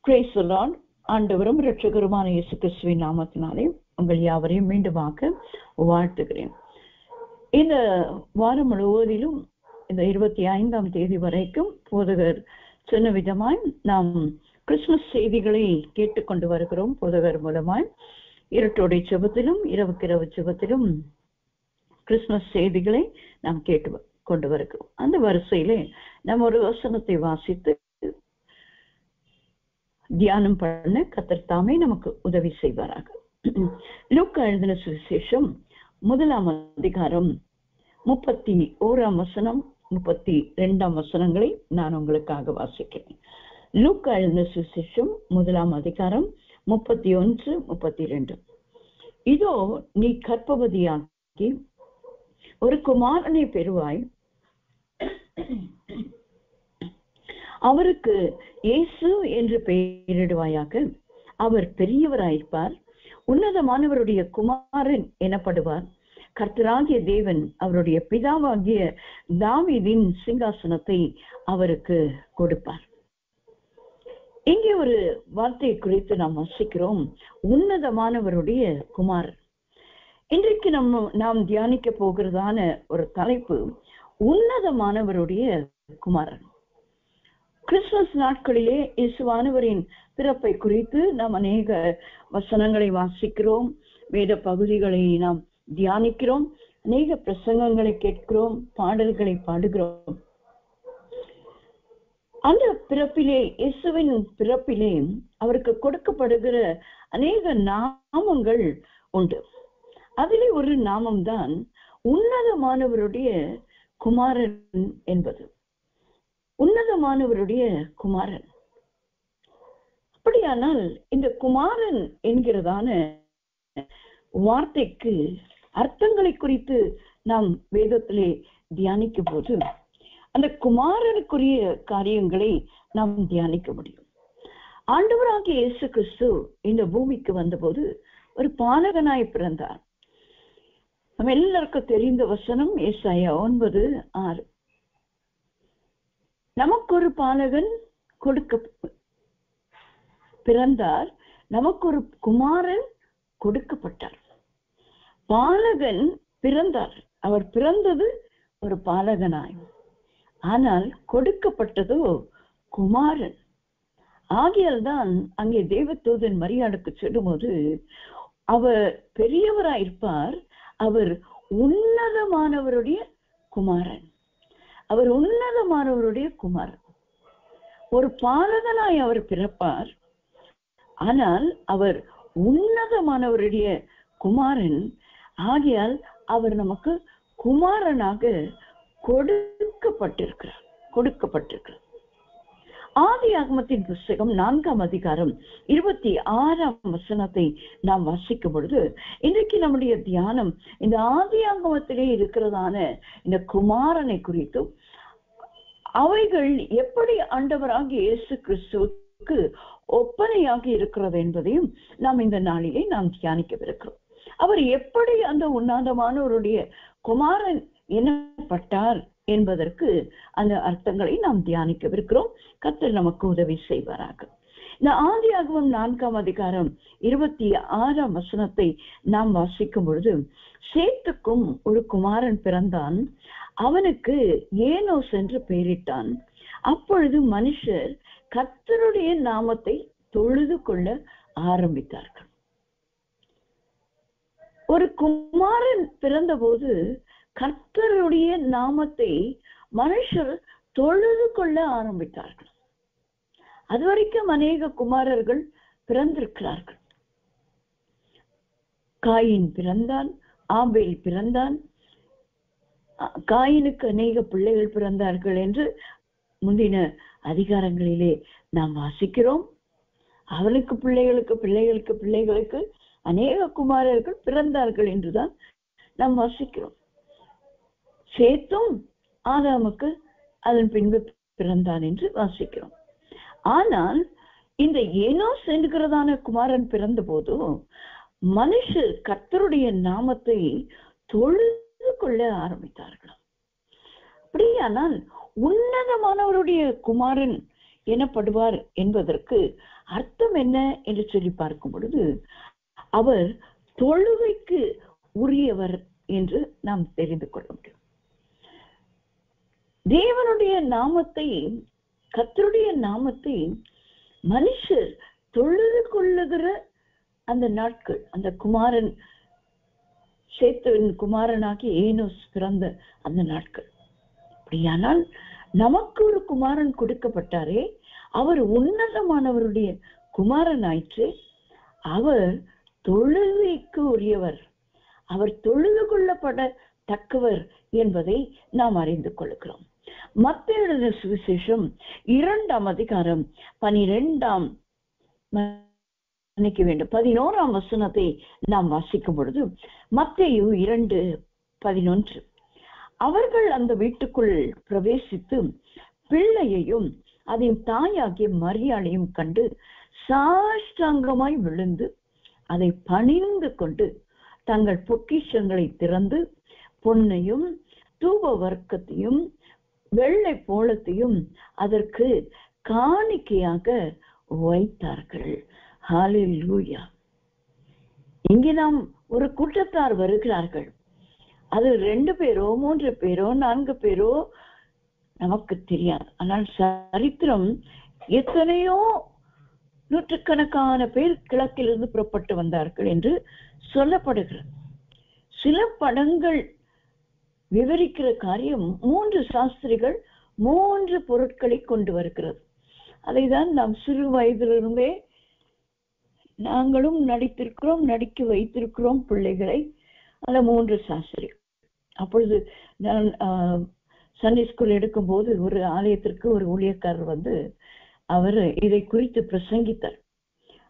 Praise the Lord. ஆண்டவரும் இரட்சகருமான இயேசு கிறிஸ்துவின் நாமத்தினாலே உங்கள் யாவரையும் மீண்டுமாக வாழ்த்துகிறேன். இந்த வாரம் முழுவதிலும் இந்த 25ஆம் தேதி வரைக்கும் போதகர் சொன்ன விதமாய் நாம் கிறிஸ்துமஸ் செய்திகளை கேட்டுக்கொண்டு வருகிறோம். போதகர் மூலமாய் இருட்டோடை செபத்திலும் இரவுக்கிரவு செபத்திலும் கிறிஸ்துமஸ் செய்திகளை நாம் கேட்டு கொண்டு வருகிறோம். அந்த வரிசையிலே நாம் ஒரு வசனத்தை வாசித்து தியானம் பண்ண கர்த்தர் தாமே நமக்கு உதவி செய்வாராக. லூக்கா எழுதின சுவிசேஷம் 1ஆம் அதிகாரம் 31ஆம் வசனம் 32ஆம் வசனங்களை நான் உங்களுக்காக வாசிக்கிறேன். லூக்கா எழுதின சுவிசேஷம் 1ஆம் அதிகாரம் 31, 32. இதோ நீ கர்ப்பவதியாகி ஒரு குமாரனை பெறுவாய், அவருக்கு இயேசு என்று பெயரிடுவாயாக. அவர் பெரியவராயிருப்பார், உன்னதமானவருடைய குமாரன் எனப்படுவார். கர்த்தராகிய தேவன் அவருடைய பிதாவாகிய தாவீதின் சிங்காசனத்தை அவருக்கு கொடுப்பார். இங்கே ஒரு வார்த்தையை குறித்து நாம் வசிக்கிறோம், உன்னதமானவருடைய குமாரன். இன்றைக்கு நாம் தியானிக்க போகிறதான ஒரு தலைப்பு உன்னதமானவருடைய குமாரன். கிறிஸ்துமஸ் நாட்களிலே இயேசுவானவரின் பிறப்பை குறித்து நாம் அநேக வசனங்களை வாசிக்கிறோம், வேத பகுதிகளை நாம் தியானிக்கிறோம், அநேக பிரசங்கங்களை கேட்கிறோம், பாடல்களை பாடுகிறோம். அந்த பிறப்பிலே, இயேசுவின் பிறப்பிலே அவருக்கு கொடுக்கப்படுகிற அநேக நாமங்கள் உண்டு. அதிலே ஒரு நாமம்தான் உன்னதமானவருடைய குமாரன் என்பது. உன்னதமானவருடைய குமாரன். அப்படியானால் இந்த குமாரன் என்கிறதான வார்த்தைக்கு அர்த்தங்களை குறித்து நாம் வேதத்திலே தியானிக்கும் போது அந்த குமாரனுக்குரிய காரியங்களை நாம் தியானிக்க முடியும். ஆண்டவராகிய இயேசு கிறிஸ்து இந்த பூமிக்கு வந்தபோது ஒரு பாலகனாய் பிறந்தார். நம்ம எல்லாருக்கும் தெரிந்த வசனம் ஏசாயா 9:6. நமக்கு ஒரு பாலகன் பிறந்தார், நமக்கு ஒரு குமாரன் கொடுக்கப்பட்டார். பாலகன் பிறந்தார், அவர் பிறந்தது ஒரு பாலகனாய், ஆனால் கொடுக்கப்பட்டதோ குமாரன். ஆகையால் தான் அங்கே தேவதூதன் மரியாளுக்கு சொல்லும்போது அவர் பெரியவராயிருப்பார், அவர் உன்னதமானவருடைய குமாரன். அவர் உன்னதமானவருடைய குமாரன். ஒரு பாலகனாய் அவர் பிறப்பார், ஆனால் அவர் உன்னதமானவருடைய குமாரன். ஆகையால் அவர் நமக்கு குமாரனாக கொடுக்கப்பட்டிருக்கிறார். ஆதியாகமத்தின் புஸ்தகம் 4ஆம் அதிகாரம் 26ஆம் வசனத்தை நாம் வாசிக்கும் பொழுது இன்றைக்கு நம்முடைய தியானம் இந்த ஆதியாகமத்திலே இருக்கிறதான இந்த குமாரனை குறித்தும் அவைகள் எப்படி ஆண்டவராகிய இயேசு கிறிஸ்துவுக்கு ஒப்பனையாகி இருக்கிறது என்பதையும் நாம் இந்த நாளிலே நாம் தியானிக்கவிருக்கிறோம். அவர் எப்படி அந்த உன்னதமானவருடைய குமாரன் எனப்பட்டார் என்பதற்கு அந்த அர்த்தங்களை நாம் தியானிக்கவிருக்கிறோம். கர்த்தர் நமக்கு உதவி செய்வாராக. இந்த ஆதியாகமம் 4ஆம் அதிகாரம் 26ஆம் வசனத்தை நாம் வாசிக்கும் பொழுது, சேத்துக்கும் ஒரு குமாரன் பிறந்தான், அவனுக்கு ஏனோஸ் என்று பெயரிட்டான். அப்பொழுது மனுஷர் கர்த்தருடைய நாமத்தை தொழுது கொள்ள ஆரம்பித்தார்கள். ஒரு குமாரன் பிறந்தபோது கர்த்தருடைய நாமத்தை மனுஷர் தொழுது கொள்ள ஆரம்பித்தார்கள். அதுவரைக்கும் அநேக குமாரர்கள் பிறந்திருக்கிறார்கள். காயின் பிறந்தான், ஆபேல் பிறந்தான், காயினுக்கு அநேக பிள்ளைகள் பிறந்தார்கள் என்று முந்தின அதிகாரங்களிலே நாம் வாசிக்கிறோம். அவனுக்கு பிள்ளைகளுக்கு பிள்ளைகளுக்கு பிள்ளைகளுக்கு அநேக குமாரர்கள் பிறந்தார்கள் என்றுதான் நாம் வாசிக்கிறோம். சேத்தும் ஆதாமுக்கு அதன் பின்பு பிறந்தான் என்று வாசிக்கிறோம். ஆனால் இந்த ஏனோஸ் என்கிறதான குமாரன் பிறந்த போதும் மனுஷர் கர்த்தருடைய நாமத்தை தொழுது கொள்ள ஆரம்பித்தார்கள். அப்படியானால் உன்னதமானவருடைய குமாரன் எனப்படுவார் என்பதற்கு அர்த்தம் என்ன என்று சொல்லி பார்க்கும் பொழுது, அவர் தொழுகைக்கு உரியவர் என்று நாம் தெரிந்து கொள்ள முடியும். தேவனுடைய நாமத்தை, கர்த்தருடைய நாமத்தை மனுஷர் தொழுது கொள்ளுகிற அந்த நாட்கள், அந்த குமாரன் சேத்துவின் குமாரனாகி ஏனோஸ் பிறந்த அந்த நாட்கள். அப்படியானால் நமக்கு ஒரு குமாரன் கொடுக்கப்பட்டாரே, அவர் உன்னதமானவருடைய குமாரன் ஆயிற்று. அவர் தொழுகைக்கு உரியவர், அவர் தொழுது கொள்ளப்பட தக்கவர் என்பதை நாம் அறிந்து கொள்கிறோம். மத்தேயு எழுதின சுவிசேஷம் 2ஆம் அதிகாரம் 11ஆம் வசனத்தை நாம் வாசிக்கும் பொழுது, மத்தேயு 2:11, அவர்கள் அந்த வீட்டுக்குள் பிரவேசித்து பிள்ளையையும் அதன் தாயாகிய மரியாளையும் கண்டு சாஷ்டாங்கமாய் விழுந்து அதை பணிந்து கொண்டு தங்கள் பொக்கிஷங்களை திறந்து பொன்னையும் தூப வர்க்கத்தையும் வெள்ளை போலத்தையும் அதற்கு காணிக்கையாக வைத்தார்கள். ஹல்லேலூயா. இங்கே நாம் ஒரு கூட்டத்தார் வருகிறார்கள். அது 2 பேரோ 3 பேரோ 4 பேரோ நமக்கு தெரியாது. ஆனால் சரித்திரம் எத்தனையோ நூற்றுக்கணக்கான பேர் கிழக்கிலிருந்து புறப்பட்டு வந்தார்கள் என்று சொல்லப்படுகிறது. சில படங்கள் விவரிக்கிற காரியம் 3 சாஸ்திரிகள் 3 பொருட்களை கொண்டு வருகிறது. அதைதான் நாம் சிறு வயதிலிருந்தே நாங்களும் நடித்திருக்கிறோம், நடிக்க வைத்திருக்கிறோம் பிள்ளைகளை. அந்த 3 சாஸ்திரிகள். அப்பொழுது நான் சண்டே ஸ்கூல் எடுக்கும் போது ஒரு ஆலயத்திற்கு ஒரு ஊழியக்காரர் வந்து அவர் இதை குறித்து பிரசங்கித்தார்.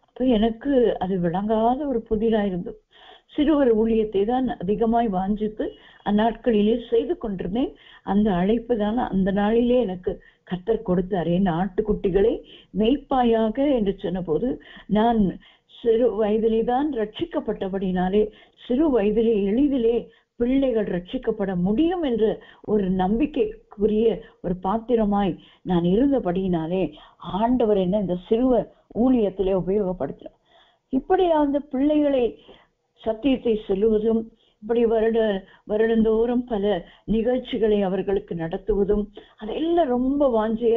அப்ப எனக்கு அது விளங்காத ஒரு புதிராயிருந்தது. சிறுவர் ஊழியத்தை தான் அதிகமாய் வாஞ்சித்து அந்நாட்களிலே செய்து கொண்டிருந்தேன். அந்த அழைப்பு தான் அந்த நாளிலே எனக்கு கர்த்தர் கொடுத்தார். என் ஆட்டுக்குட்டிகளை மெய்ப்பாயாக என்று சொன்ன போது, நான் சிறு வயதிலே தான் ரட்சிக்கப்பட்டபடினாலே சிறு வயதிலே எளிதிலே பிள்ளைகள் ரட்சிக்கப்பட முடியும் என்ற ஒரு நம்பிக்கைக்குரிய ஒரு பாத்திரமாய் நான் இருந்தபடியினாலே ஆண்டவர் என்ன இந்த சிறுவர் ஊழியத்திலே உபயோகப்படுத்தினார். இப்படி அந்த பிள்ளைகளை சத்தியத்தை சொல்லுவதும், இப்படி வருடந்தோறும் பல நிகழ்ச்சிகளை அவர்களுக்கு நடத்துவதும், அதெல்லாம் ரொம்ப வாஞ்சிய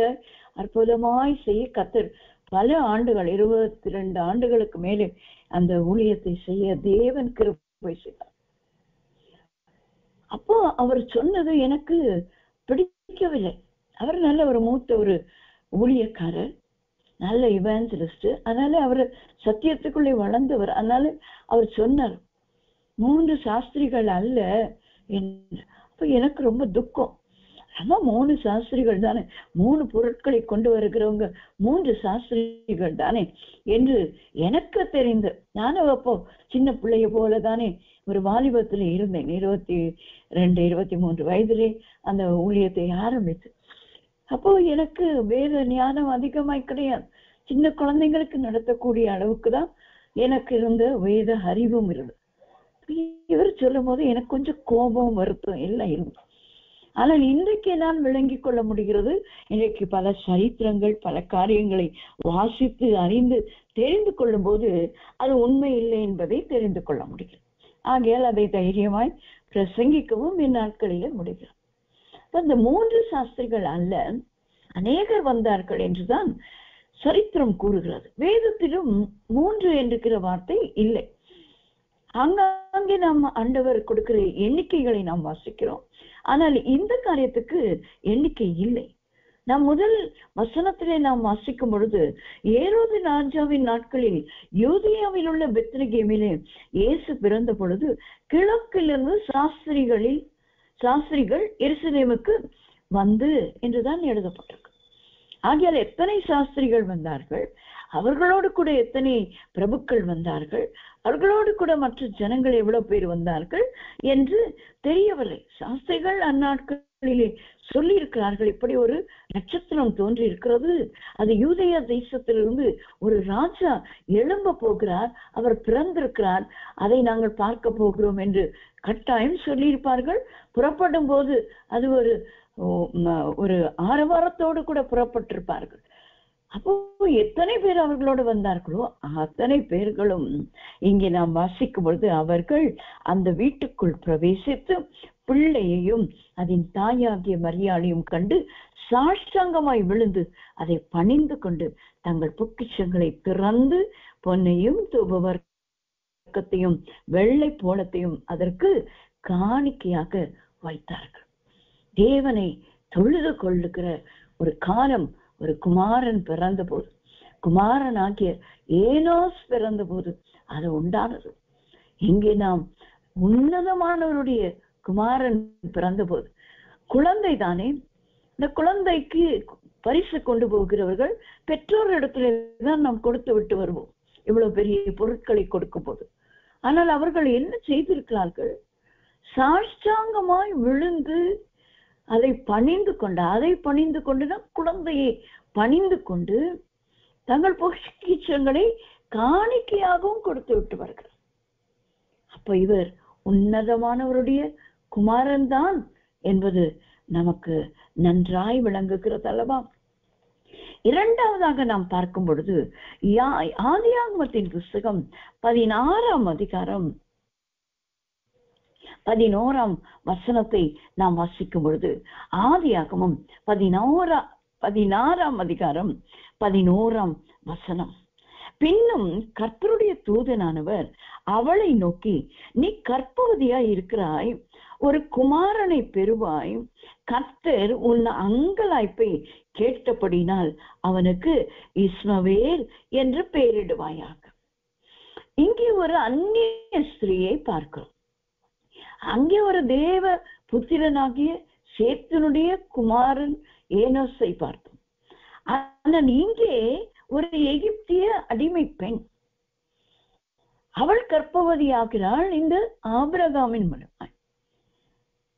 அற்புதமாய் செய்ய கர்த்தர் பல ஆண்டுகள் 22 ஆண்டுகளுக்கு மேலே அந்த ஊழியத்தை செய்ய தேவன் கிருபை செய்தார். அப்போ அவர் சொன்னது எனக்கு பிடிக்கவில்லை. அவர் நல்ல ஒரு மூத்த ஒரு ஊழியக்காரர், நல்ல இவாஞ்சலிஸ்ட். அதனால அவர் சத்தியத்துக்குள்ளே வளர்ந்தவர். அதனால அவர் சொன்னார் 3 சாஸ்திரிகள் அல்ல. அப்ப எனக்கு ரொம்ப துக்கம். ஆமா 3 சாஸ்திரிகள் தானே, 3 பொருட்களை கொண்டு வருகிறவங்க 3 சாஸ்திரிகள் தானே என்று எனக்கு தெரிந்து, நானும் அப்போ சின்ன பிள்ளைய போல தானே ஒரு வாலிபத்துல இருந்தேன். 22 23 வயதிலே அந்த ஊழியத்தை ஆரம்பித்து. அப்போ எனக்கு வேத ஞானம் அதிகமாய் கிடையாது. சின்ன குழந்தைங்களுக்கு நடத்தக்கூடிய அளவுக்கு தான் எனக்கு இருந்த வேத அறிவும் இருந்தது. இவர் சொல்லும் போது எனக்கு கொஞ்சம் கோபம் வருத்தம் எல்லாம் இருந்தது. ஆனால் இன்றைக்கு நான் விளங்கி கொள்ள முடிகிறது. இன்றைக்கு பல சரித்திரங்கள் பல காரியங்களை வாசித்து அறிந்து தெரிந்து கொள்ளும் போது அது உண்மை இல்லை என்பதை தெரிந்து கொள்ள முடிகிறது. ஆகையால் அதை தைரியமாய் பிரசங்கிக்கவும் இந்நாட்களிலே முடிகிறது. அந்த 3 சாஸ்திரிகள் அல்ல, அநேகர் வந்தார்கள் என்றுதான் சரித்திரம் கூறுகிறது. வேதத்திலும் 3 என்கிற வார்த்தை இல்லை. அங்கே நாம் ஆண்டவர் கொடுக்கிற எண்ணிக்கைகளை நாம் வாசிக்கிறோம். ஆனால் இந்த காரியத்துக்கு எண்ணிக்கை இல்லை. நாம் முதல் வசனத்திலே நாம் வாசிக்கும் பொழுது, ஏரோது ராஜாவின் நாட்களில் யூதேயாவில் உள்ள பெத்லகேமிலே இயேசு பிறந்த பொழுது கிழக்கிலிருந்து சாஸ்திரிகள் எருசலேமுக்கு வந்து என்றுதான் எழுதப்பட்டிருக்கு. ஆகையால் எத்தனை சாஸ்திரிகள் வந்தார்கள், அவர்களோடு கூட எத்தனை பிரபுக்கள் வந்தார்கள், அவர்களோடு கூட மற்ற ஜனங்கள் எவ்வளவு பேர் வந்தார்கள் என்று தெரியவில்லை. சாஸ்திரிகள் அந்நாட்களிலே சொல்லி இருக்கிறார்கள், இப்படி ஒரு நட்சத்திரம் தோன்றி இருக்கிறது, அது யூதேயா தேசத்திலிருந்து ஒரு ராஜா எழும்ப போகிறார், அவர் பிறந்திருக்கிறார், அதை நாங்கள் பார்க்க போகிறோம் என்று கட்டாயம் சொல்லியிருப்பார்கள். புறப்படும் போது அது ஒரு ஆரவாரத்தோடு கூட புறப்பட்டிருப்பார்கள். அப்போ எத்தனை பேர் அவர்களோடு வந்தார்களோ அத்தனை பேர்களும் இங்கே நாம் வாசிக்கும் பொழுது அவர்கள் அந்த வீட்டுக்குள் பிரவேசித்து பிள்ளையையும் அதன் தாயாகிய மரியாளையும் கண்டு சாஷ்டாங்கமாய் விழுந்து அதை பணிந்து கொண்டு தங்கள் பொக்கிஷங்களை திறந்து பொன்னையும் தூபவர்க்கத்தையும் வெள்ளை போலத்தையும் அதற்கு காணிக்கையாக வைத்தார்கள். தேவனை தொழுது கொள்ளுகிற ஒரு காலம் ஒரு குமாரன் பிறந்த போது, குமாரனாகிய ஏனோஸ் பிறந்த போது அது உண்டானது. இங்கே நாம் உன்னதமானவருடைய குமாரன் பிறந்த போது குழந்தை தானே. இந்த குழந்தைக்கு பரிசு கொண்டு போகிறவர்கள் பெற்றோர் இடத்துல தான் நாம் கொடுத்து விட்டு வருவோம், இவ்வளவு பெரிய பொருட்களை கொடுக்கும் போது. ஆனால் அவர்கள் என்ன செய்திருக்கிறார்கள்? சாஷ்டாங்கமாய் விழுந்து அதை பணிந்து கொண்டுதான் குழந்தையை பணிந்து கொண்டு தங்கள் பொக்கிஷங்களை காணிக்கையாகவும் கொடுத்து விட்டு வருகிறார். அப்ப இவர் உன்னதமானவருடைய குமாரன் தான் என்பது நமக்கு நன்றாய் விளங்குகிறது அல்லவா? இரண்டாவதாக நாம் பார்க்கும் பொழுது ஆதியாகமத்தின் புஸ்தகம் 16ஆம் அதிகாரம் 11ஆம் வசனத்தை நாம் வாசிக்கும் பொழுது, ஆதியாகமம் 16ஆம் அதிகாரம் 11ஆம் வசனம், பின்னும் கர்த்தருடைய தூதனானவர் அவளை நோக்கி, நீ கர்ப்பவதியாய் இருக்கிறாய், ஒரு குமாரனை பெறுவாய், கர்த்தர் உன் அங்கலாய்ப்பை கேட்டபடினால் அவனுக்கு இஸ்மவேல் என்று பெயரிடுவாயாக. இங்கே ஒரு அந்நிய ஸ்திரீயை பார்க்கிறோம். அங்கே ஒரு தேவ புத்திரனாகிய சேத்தினுடைய குமாரன் ஏனோஸை பார்த்தோம். ஆனால் இங்கே ஒரு எகிப்திய அடிமை பெண், அவள் கர்ப்பவதியாகிறாள் இந்த ஆபிரகாமின் மூலமாய்.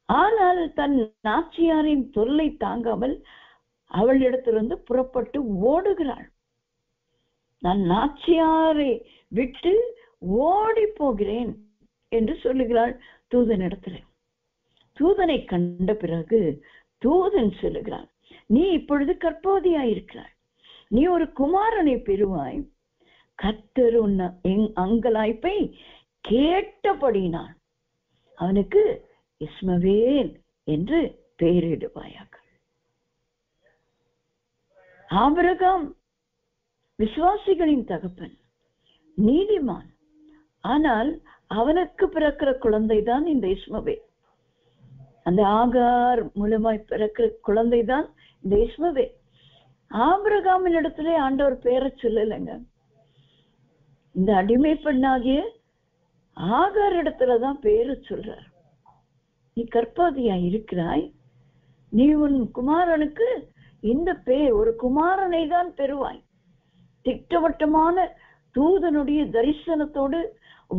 ஆனால் தன் நாச்சியாரின் தொல்லை தாங்காமல் அவள் இடத்திலிருந்து புறப்பட்டு ஓடுகிறாள். நான் நாச்சியாரை விட்டு ஓடி போகிறேன் என்று சொல்லுகிறாள் தூதனிடத்துல. தூதனை கண்ட பிறகு தூதன் சொல்லுகிறான், நீ இப்பொழுது கர்ப்பவதியாயிருக்கிறாய், நீ ஒரு குமாரனை பெறுவாய், கர்த்தர் உன் அங்கலாய்ப்பை கேட்டபடினான் அவனுக்கு இஸ்மவேல் என்று பெயரிடுவாயாக. ஆபிரகாம் விசுவாசிகளின் தகப்பன், நீதிமான். ஆனால் அவனுக்கு பிறக்கிற குழந்தைதான் இந்த இஸ்மவேல். அந்த ஆகார் மூலமாய் பிறக்கிற குழந்தைதான் இந்த இஸ்மவேல். ஆபிரகாமின் இடத்துல ஆண்டவர் பேரை சொல்லலைங்க, இந்த அடிமை பெண்ணாகிய ஆகார் இடத்துலதான் பேரு சொல்றார். நீ கர்ப்பவதியா இருக்கிறாய், நீ உன் குமாரனுக்கு இந்த பேர், ஒரு குமாரனை தான் பெறுவாய். திட்டவட்டமான தூதனுடைய தரிசனத்தோடு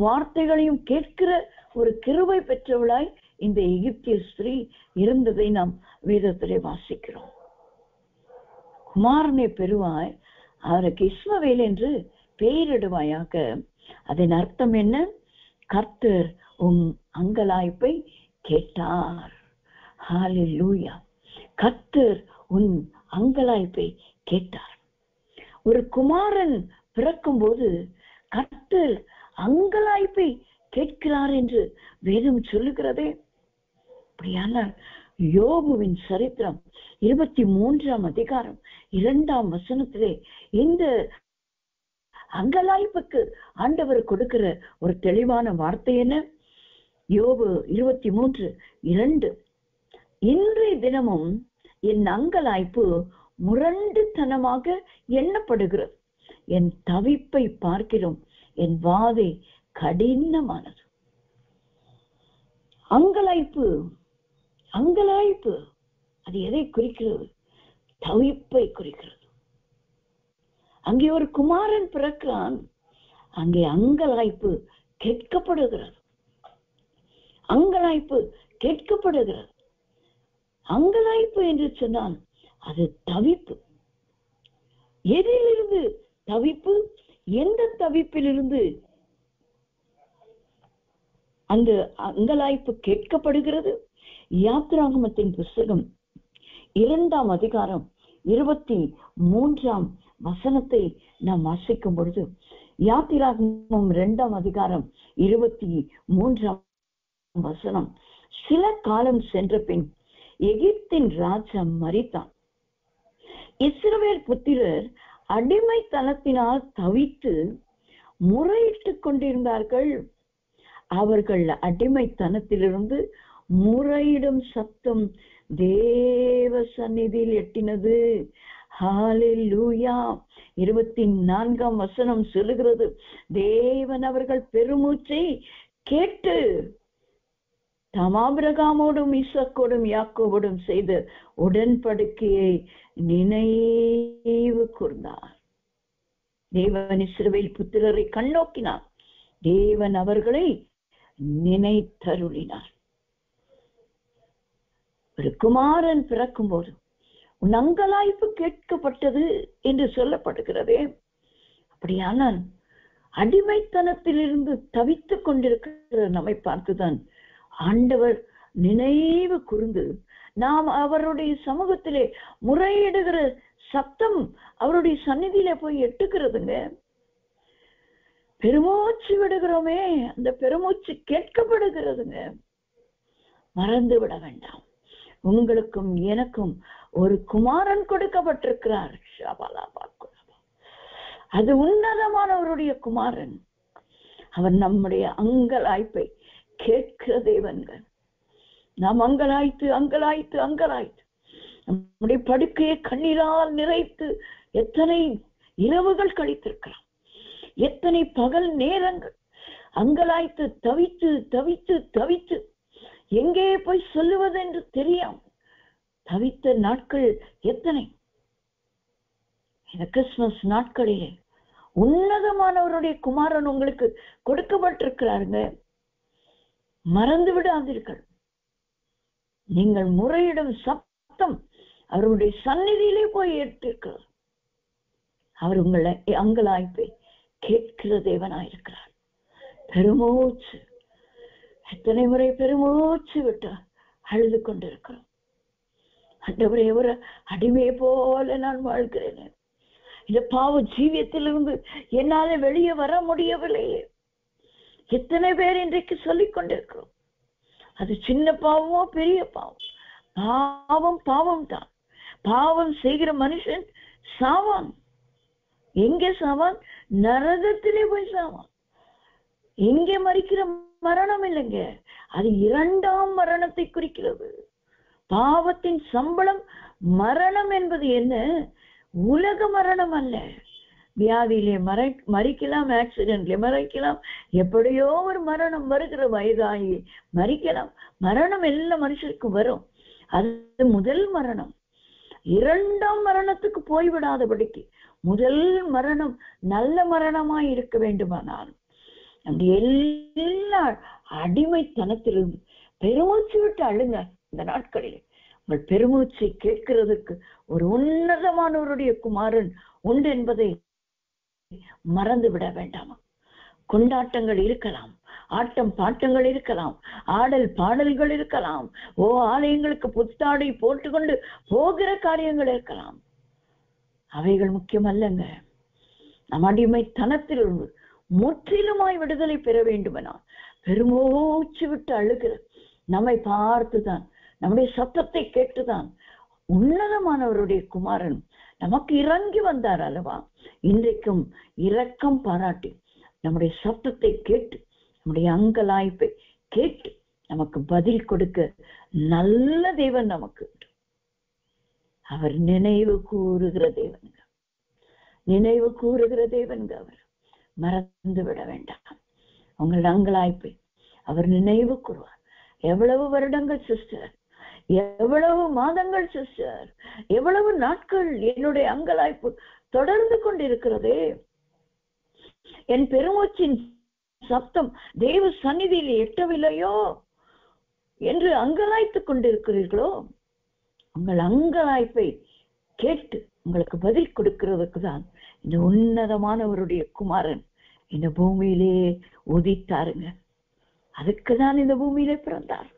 வார்த்தைகளையும் கேட்கிற ஒரு கிருபை பெற்றவளாய் இந்த எகிப்திய ஸ்திரீ இருந்ததை நாம் வேதத்திலே வாசிக்கிறோம். குமாரனை பெறுவாய், அவருக்கு இஸ்மவேல் என்று பெயரிடுவாயாக. அதன் அர்த்தம் என்ன? கர்த்தர் உன் அங்கலாய்ப்பை கேட்டார். ஹல்லேலூயா! கர்த்தர் உன் அங்கலாய்ப்பை கேட்டார். ஒரு குமாரன் பிறக்கும் போது கர்த்தர் அங்கலாய்ப்பை கேட்கிறார் என்று வேதம் சொல்லுகிறதே. அப்படியானால் யோபுவின் சரித்திரம் 23ஆம் அதிகாரம் 2ஆம் வசனத்திலே இந்த அங்கலாய்ப்புக்கு ஆண்டவர் கொடுக்கிற ஒரு தெளிவான வார்த்தை என்ன? யோபு 23:2, இன்றைய தினமும் என் அங்கலாய்ப்பு முரண்டுத்தனமாக எண்ணப்படுகிறது, என் தவிப்பை பார்க்கிறோம், என் வாதை கடினமானது. அங்கலாய்ப்பு, அங்கலாய்ப்பு அது எதை குறிக்கிறது? தவிப்பை குறிக்கிறது. அங்கே ஒரு குமாரன் பிறக்கிறான், அங்கே அங்கலாய்ப்பு கேட்கப்படுகிறது. அங்கலாய்ப்பு கேட்கப்படுகிறது. அங்கலாய்ப்பு என்று சொன்னால் அது தவிப்பு. எதிலிருந்து தவிப்பு? எந்த தவிப்பிலிருந்து அந்த அங்கலாய்ப்பு கேட்கப்படுகிறது? யாத்திராகமத்தின் புஸ்தகம் 2ஆம் அதிகாரம் 23ஆம் வசனத்தை நாம் வாசிக்கும் பொழுது, யாத்திராகமம் 2ஆம் அதிகாரம் 23ஆம் வசனம், சில காலம் சென்ற பின் எகிப்தின் ராஜா மரித்தான். இஸ்ரவேல் புத்திரர் அடிமைத்தனத்தினால் தவித்து முறையிட்டுக் கொண்டிருந்தார்கள். அவர்கள் அடிமைத்தனத்திலிருந்து முறையிடும் சத்தம் தேவ சந்நிதியில் எட்டினது. ஹல்லேலூயா. 24ஆம் வசனம் சொல்லுகிறது, தேவன் அவர்கள் பெருமூச்சை கேட்டு ஆபிரகாமோடும் ஈசாக்கோடும் யாக்கோபோடும் செய்த உடன்படிக்கையை நினைவு கூர்ந்தார். தேவன் இஸ்ரவேல் புத்திரரை கண்ணோக்கினார். தேவன் அவர்களை நினைத்தருளினார். ஒரு குமாரன் பிறக்கும் போது உன் அங்கலாய்ப்பு கேட்கப்பட்டது என்று சொல்லப்படுகிறதே. அப்படியானால் அடிமைத்தனத்திலிருந்து தவித்துக் கொண்டிருக்கிற நம்மை பார்த்துதான் ஆண்டவர் நினைவு கூர்ந்து நாம் அவருடைய சமூகத்திலே முறையிடுகிற சத்தம் அவருடைய சந்நிதியில போய் எட்டுகிறதுங்க. பெருமூச்சு விடுகிறோமே, அந்த பெருமூச்சு கேட்கப்படுகிறதுங்க. மறந்து விட வேண்டாம். உங்களுக்கும் எனக்கும் ஒரு குமாரன் கொடுக்கப்பட்டிருக்கிறார். அது உன்னதமானவருடைய குமாரன். அவர் நம்முடைய அங்கலாய்ப்பை கேட்கிற தேவன்கள். நாம் அங்கலாய்த்து அங்கலாய்த்து அங்கலாய்த்து நம்முடைய படுக்கையை கண்ணீரால் நிறைத்து எத்தனை இரவுகள் கழித்திருக்கிறோம், எத்தனை பகல் நேரங்கள் அங்கலாய்த்து தவித்து தவித்து தவித்து எங்கே போய் சொல்லுவதென்று தெரியாமல் தவித்த நாட்கள் எத்தனை. இந்த கிறிஸ்துமஸ் நாட்களிலே உன்னதமானவருடைய குமாரன் உங்களுக்கு கொடுக்கப்பட்டிருக்கிறாருங்க. மறந்து விடாதீர்கள். நீங்கள் முறையிடும் சத்தம் அவருடைய சந்நிதியிலே போய் ஏற்றிருக்கிறார். அவர் உங்களை அங்கலாய்ப்பை கேட்கிற தேவனாயிருக்கிறார். பெருமூச்சு, எத்தனை முறை பெருமூச்சு விட்டு அழுது கொண்டிருக்கிறோம். ஆண்டவரே, ஒரு அடிமையை போல நான் வாழ்கிறேன். இந்த பாவ ஜீவியத்திலிருந்து என்னால வெளியே வர முடியவில்லையே. எத்தனை பேர் இன்றைக்கு சொல்லிக் கொண்டிருக்கிறோம். அது சின்ன பாவமோ பெரிய பாவம், பாவம் பாவம் தான். பாவம் செய்கிற மனுஷன் சாவான். எங்கே சாவான்? நரகத்திலே போய் சாவான். எங்கே மறிக்கிற மரணம் இல்லைங்க, அது 2ஆம் மரணத்தை குறிக்கிறது. பாவத்தின் சம்பளம் மரணம் என்பது என்ன? உலக மரணம் அல்ல. வியாதியிலே மறிக்கலாம், ஆக்சிடென்ட்ல மறிக்கலாம், எப்படியோ ஒரு மரணம் வருகிற, வயதாகி மறிக்கலாம். மரணம் எல்லா மனுஷருக்கும் வரும். அது முதல் மரணம். 2ஆம் மரணத்துக்கு போய்விடாதபடிக்கு முதல் மரணம் நல்ல மரணமாய் இருக்க வேண்டுமானால் நம்முடைய எல்லா அடிமைத்தனத்திலிருந்து பெருமூச்சு விட்டு அழுங்க. இந்த நாட்களில் உங்கள் பெருமூச்சை கேட்கிறதுக்கு ஒரு உன்னதமானவருடைய குமாரன் உண்டு என்பதை மறந்து விட வேண்டாமா. கொண்டாட்டங்கள் இருக்கலாம், ஆட்டம் பாட்டங்கள் இருக்கலாம், ஆடல் பாடல்கள் இருக்கலாம், ஆலயங்களுக்கு புத்தாடை போட்டுக்கொண்டு போகிற காரியங்கள் இருக்கலாம். அவைகள் முக்கியமல்லங்க. நம் அடிமைத்தனத்திலிருந்து முற்றிலுமாய் விடுதலை பெற வேண்டுமெனால் பெருமூச்சு விட்டு அழுகிற நம்மை பார்த்துதான், நம்முடைய சத்தத்தை கேட்டுதான் உன்னதமானவருடைய குமாரன் நமக்கு இறங்கி வந்தார் அல்லவா. இன்றைக்கும் இரக்கம் பாராட்டி நம்முடைய சத்தத்தை கேட்டு, நம்முடைய அங்கலாய்ப்பை கேட்டு நமக்கு பதில் கொடுக்க நல்ல தேவன் நமக்கு. அவர் நினைவு கூறுகிற தேவன்க, நினைவு கூறுகிற தேவன்க. அவர் மறந்து விட வேண்டாம். உங்கள் அங்கலாய்ப்பை அவர் நினைவு கூறுவார். எவ்வளவு வருடங்கள் சிஸ்டர், எவ்வளவு மாதங்கள் சிஸ்டர், எவ்வளவு நாட்கள் என்னுடைய அங்கலாய்ப்பு தொடர்ந்து கொண்டிருக்கிறதே. என் பெருமூச்சின் சப்தம் தேவ சந்நிதியில் எட்டவில்லையோ என்று அங்கலாய்த்து கொண்டிருக்கிறீர்களோ? உங்கள் அங்கலாய்ப்பை கேட்டு உங்களுக்கு பதில் கொடுக்கிறதுக்கு தான் இந்த உன்னதமானவருடைய குமாரன் இந்த பூமியிலே உதித்தாருங்க. அதுக்குதான் இந்த பூமியிலே பிறந்தார்.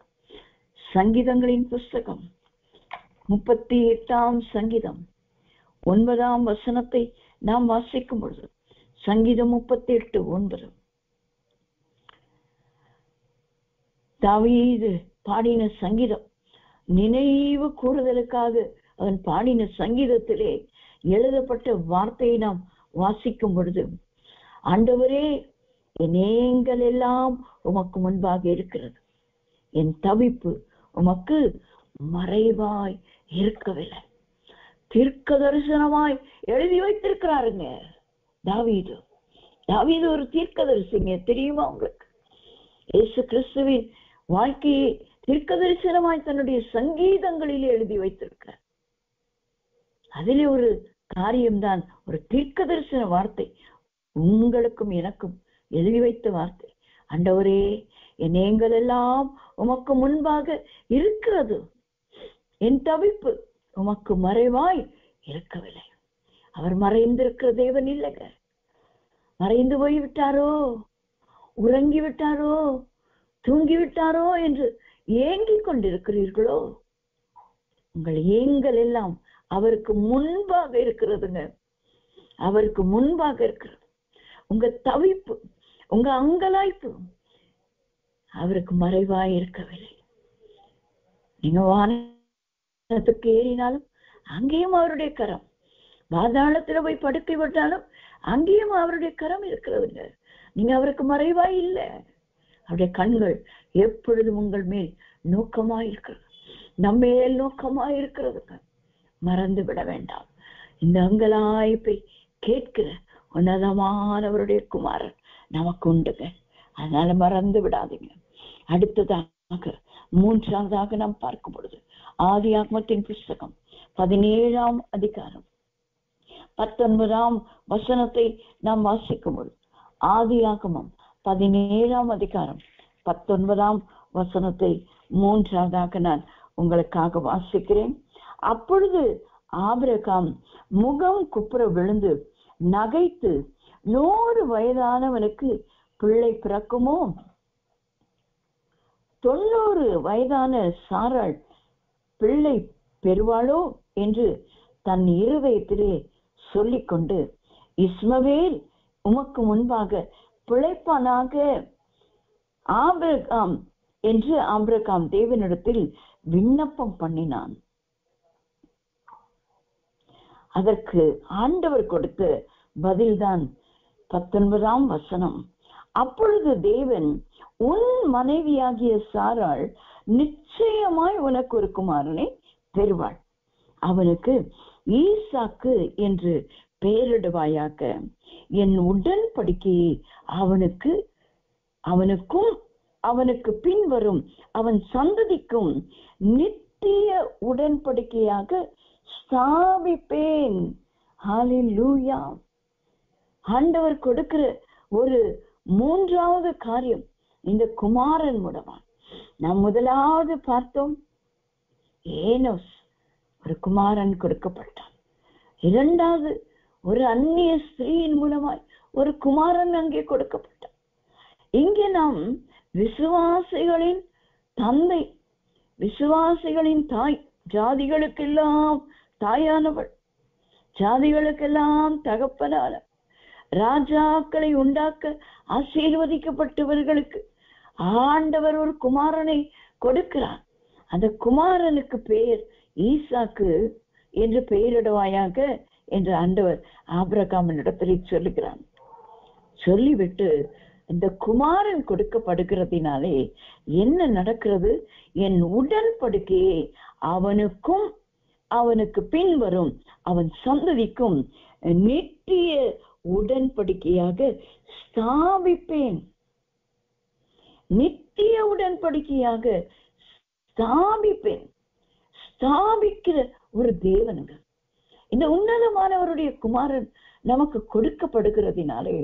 சங்கீதங்களின் புஸ்தகம் 38ஆம் சங்கீதம் 9ஆம் வசனத்தை நாம் வாசிக்கும் பொழுது சங்கீதம் 38:9 தாவீது பாடின சங்கீதம், நினைவு கூறுதலுக்காக அவன் பாடின சங்கீதத்திலே எழுதப்பட்ட வார்த்தையை நாம் வாசிக்கும் பொழுது, ஆண்டவரே என் ஏங்கள் எல்லாம் உமக்கு முன்பாக இருக்கிறது, என் தவிப்பு உமக்கு மறைவாய் இருக்கவில்லை. தீர்க்க தரிசனமாய் எழுதி வைத்திருக்கிறாருங்க தாவீது. தாவீது ஒரு தீர்க்க தரிசிங்க, தெரியுமா உங்களுக்கு? இயேசு கிறிஸ்துவின் வாழ்க்கையை தீர்க்க தரிசனமாய் தன்னுடைய சங்கீதங்களிலே எழுதி வைத்திருக்கிறார். அதிலே ஒரு காரியம்தான் ஒரு தீர்க்க தரிசன வார்த்தை, உங்களுக்கும் எனக்கும் எழுதி வைத்த வார்த்தை. ஆண்டவரே என் ஏங்கள் எல்லாம் உமக்கு முன்பாக இருக்கிறது, என் தவிப்பு உமக்கு மறைவாய் இருக்கவில்லை. அவர் மறைந்திருக்கிற தேவன் இல்லைங்க. மறைந்து போய்விட்டாரோ, உறங்கி விட்டாரோ, தூங்கிவிட்டாரோ என்று ஏங்கிக் கொண்டிருக்கிறீர்களோ? உங்கள் ஏங்கள் எல்லாம் அவருக்கு முன்பாக இருக்கிறதுங்க. அவருக்கு முன்பாக இருக்கிறது. உங்க தவிப்பு, உங்க அங்கலாய்ப்பு அவருக்கு மறைவாய் இருக்கவில்லை. நீங்க வானத்துக்கு ஏறினாலும் அங்கேயும் அவருடைய கரம், பாதாளத்துல போய் படுக்கை விட்டாலும் அங்கேயும் அவருடைய கரம் இருக்கிறதுங்க. நீங்க அவருக்கு மறைவாய் இல்லை. அவருடைய கண்கள் எப்பொழுதும் உங்கள் மேல் நோக்கமாய் இருக்கிறது, நம்மேல் நோக்கமாய் இருக்கிறதுங்க. மறந்து விட வேண்டாம். இந்த அங்கலாய்ப்பை கேட்கிற உன்னதமானவருடைய குமாரன் நமக்கு உண்டுங்க. அதனால மறந்து விடாதீங்க. அடுத்ததாக மூன்றாவதாக நாம் பார்க்கும் பொழுது ஆதியாகமத்தின் புஸ்தகம் 17ஆம் அதிகாரம் 19ஆம் வசனத்தை நாம் வாசிக்கும் பொழுது, ஆதியாகமம் 17ஆம் அதிகாரம் 19ஆம் வசனத்தை மூன்றாவதாக நான் உங்களுக்காக வாசிக்கிறேன். அப்பொழுது ஆபிரகாம் முகம் குப்புற விழுந்து நகைத்து, 100 வயதானவனுக்கு பிள்ளை பிறக்குமோ, 90 வயதான சாராள் பிள்ளை பெறுவாளோ என்று தன் இருதயத்திலே சொல்லிக்கொண்டு, இஸ்மவேல் உமக்கு முன்பாக பிழைப்பானாக ஆபிரகாம் என்று ஆபிரகாம் தேவனிடத்தில் விண்ணப்பம் பண்ணினான். அதற்கு ஆண்டவர் கொடுத்த பதில்தான் 19ஆம் வசனம். அப்பொழுது தேவன், உன் மனைவியாகிய சாராள் நிச்சயமாய் உனக்கு ஒரு குமாரனை பெறுவாள், அவனுக்கு ஈசாக்கு என்று பெயரிடுவாயாக, என் உடன்படிக்கையை அவனுக்கும் அவனுக்கு பின்வரும் அவன் சந்ததிக்கும் நித்திய உடன்படிக்கையாக ஸ்தாபிப்பேன். ஹல்லேலூயா. ஆண்டவர் கொடுக்கிற ஒரு மூன்றாவது காரியம் இந்த குமாரன் மூலமா. நாம் முதலாவது பார்த்தோம், ஏனோஸ் ஒரு குமாரன் கொடுக்கப்பட்டான். இரண்டாவது, ஒரு அந்நிய ஸ்திரீயின் மூலமாய் ஒரு குமாரன் அங்கே கொடுக்கப்பட்டான். இங்கே நாம் விசுவாசிகளின் தந்தை, விசுவாசிகளின் தாய், ஜாதிகளுக்கெல்லாம் தாயானவள், ஜாதிகளுக்கெல்லாம் தகப்பனான, ராஜாக்களை உண்டாக்க ஆசீர்வதிக்கப்பட்டவர்களுக்கு ஆண்டவர் ஒரு குமாரனை கொடுக்கிறார். அந்த குமாரனுக்கு பெயர் ஈசாக்கு என்று பெயரிடுவாயாக என்று ஆண்டவர் ஆபிரகாமினிடத்தில் சொல்லுகிறான். சொல்லிவிட்டு இந்த குமாரன் கொடுக்கப்படுகிறதினாலே என்ன நடக்கிறது? என் உடன்படிக்கையை அவனுக்கும் அவனுக்கு பின்வரும் அவன் சந்ததிக்கும் நித்திய உடன்படிக்கையாக ஸ்தாபிப்பேன். நித்திய உடன்படிக்கையாக ஸ்தாபிப்பேன். ஸ்தாபிக்கிற ஒரு தேவனுங்க. இந்த உன்னதமானவருடைய குமாரன் நமக்கு கொடுக்கப்படுகிறதினாலே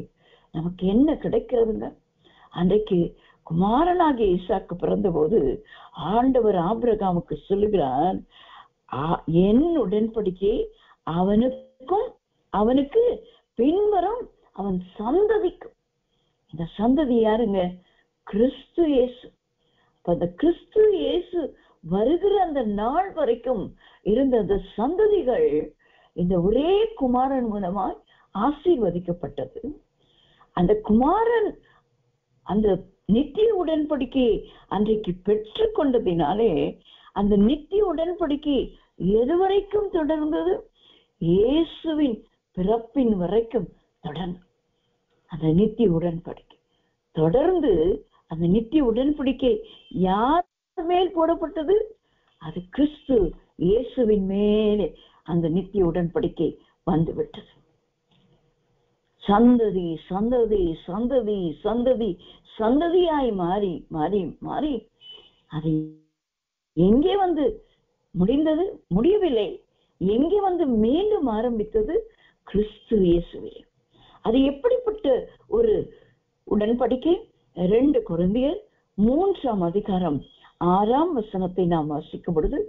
நமக்கு என்ன கிடைக்கிறதுங்க? அன்றைக்கு குமாரனாகிய ஈசாக்கு பிறந்த போது ஆண்டவர் ஆபிரகாமுக்கு சொல்லுகிறார், என் உடன்படிக்கை அவனுக்கும் அவனுக்கு பின்வரும் அவன் சந்ததிக்கும். இந்த சந்ததி யாருங்க? கிறிஸ்து இயேசு. அந்த கிறிஸ்து இயேசு வருகிற அந்த நாள் வரைக்கும் இருந்த அந்த சந்ததிகள் இந்த ஒரே குமாரன் மூலமாய் ஆசீர்வதிக்கப்பட்டது. அந்த குமாரன் அந்த நித்திய உடன்படிக்கையை அன்றைக்கு பெற்று கொண்டதினாலே அந்த நித்திய உடன்படிக்கை எதுவரைக்கும் தொடர்ந்தது? இயேசுவின் பிறப்பின் வரைக்கும் தொடர்ந்து அந்த நித்திய உடன்படிக்கை தொடர்ந்து. அந்த நித்திய உடன்படிக்கை யார் மேல் போடப்பட்டது? அது கிறிஸ்து இயேசுவின் மேலே அந்த நித்திய உடன்படிக்கை வந்துவிட்டது. சந்ததி சந்ததி சந்ததி சந்ததி சந்ததியாய் மாறி மாறி மாறி அது எங்கே வந்து முடிந்தது? முடியவில்லை. எங்கே வந்து மீண்டும் ஆரம்பித்தது? கிறிஸ்து இயேசுவிலே. அது எப்படிப்பட்ட ஒரு உடன்படிக்கை? 2 கொரிந்தியர் 3ஆம் அதிகாரம் 6ஆம் வசனத்தை நாம் வாசிக்கும் பொழுது,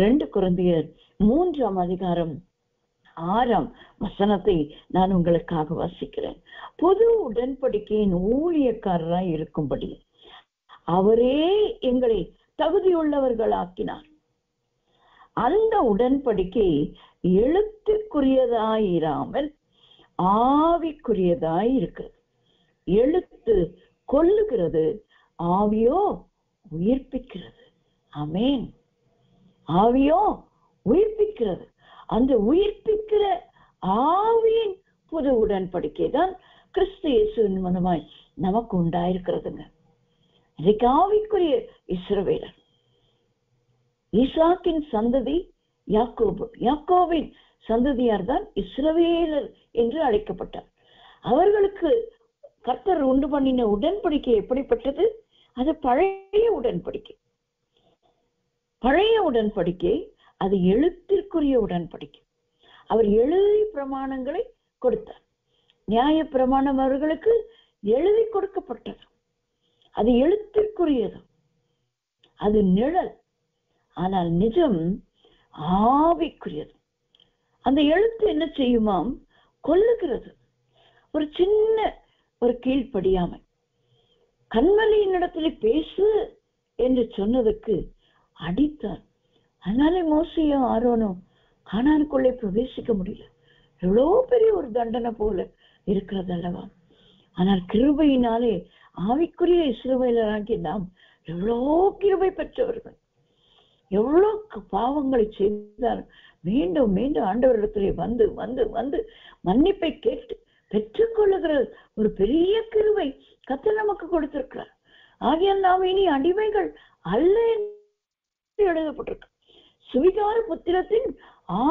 2 கொரிந்தியர் 3ஆம் அதிகாரம் 6ஆம் வசனத்தை நான் உங்களுக்காக வாசிக்கிறேன். புது உடன்படிக்கையின் ஊழியக்காரராய் இருக்கும்படி அவரே எங்களை தகுதியுள்ளவர்களாக்கினார். அந்த உடன்படிக்கை எழுத்துக்குரியதாயிராமல் ஆவிக்குரியதாய் இருக்கிறது. எழுத்து கொல்லுகிறது, ஆவியோ உயிர்ப்பிக்கிறது. ஆமென். ஆவியோ உயிர்ப்பிக்கிறது. அந்த உயிர்ப்பிக்கிற ஆவியின் புது உடன்படிக்கை தான் கிறிஸ்து இயேசுவின் மூலமாய் நமக்கு உண்டாயிருக்கிறதுங்க. இன்றைக்கு ஆவிக்குரிய இஸ்ரவேலர், ஈசாக்கின் சந்ததி யாக்கோபு, யாக்கோபின் சந்ததியார் தான் இஸ்ரவேலர் என்று அழைக்கப்பட்டார். அவர்களுக்கு கர்த்தர் உண்டு பண்ணின உடன்படிக்கை எப்படிப்பட்டது? அது பழைய உடன்படிக்கை. பழைய உடன்படிக்கை அது எழுத்திற்குரிய உடன்படிக்கை. அவர் எழுதி பிரமாணங்களை கொடுத்தார். நியாய பிரமாணம் அவர்களுக்கு எழுதி கொடுக்கப்பட்டது. அது எழுத்திற்குரியது, அது நிழல். ஆனால் நிஜம் ஆவிக்குரியது. அந்த எழுத்து என்ன செய்யுமாம்? கொல்லுகிறது. ஒரு சின்ன ஒரு கீழ்ப்படியாமை, கண்மலையின் இடத்துல பேசு என்று சொன்னதுக்கு அடித்தார். அதனாலே மோசேயும் ஆரோனும் கானானுக்குள்ளே பிரவேசிக்க முடியல. எவ்வளோ பெரிய ஒரு தண்டனை போல இருக்கிறது அல்லவா? ஆனால் கிருபையினாலே ஆவிக்குரிய இஸ்ரவேலராகி நாம் எவ்வளோ கிருபை பெற்றவர்கள். எவ்வளவு பாவங்களை செய்தார். மீண்டும் மீண்டும் ஆண்டவரிடத்திலே வந்து வந்து வந்து மன்னிப்பை கேட்டு பெற்றுக்கொள்ளுகிற ஒரு பெரிய கிருபை கர்த்தர் நமக்கு கொடுத்திருக்கிறார். ஆகையால் நாம் இனி அடிமைகள் அல்ல என்று எழுதப்பட்டிருக்கு. சுவிகார புத்திரத்தின்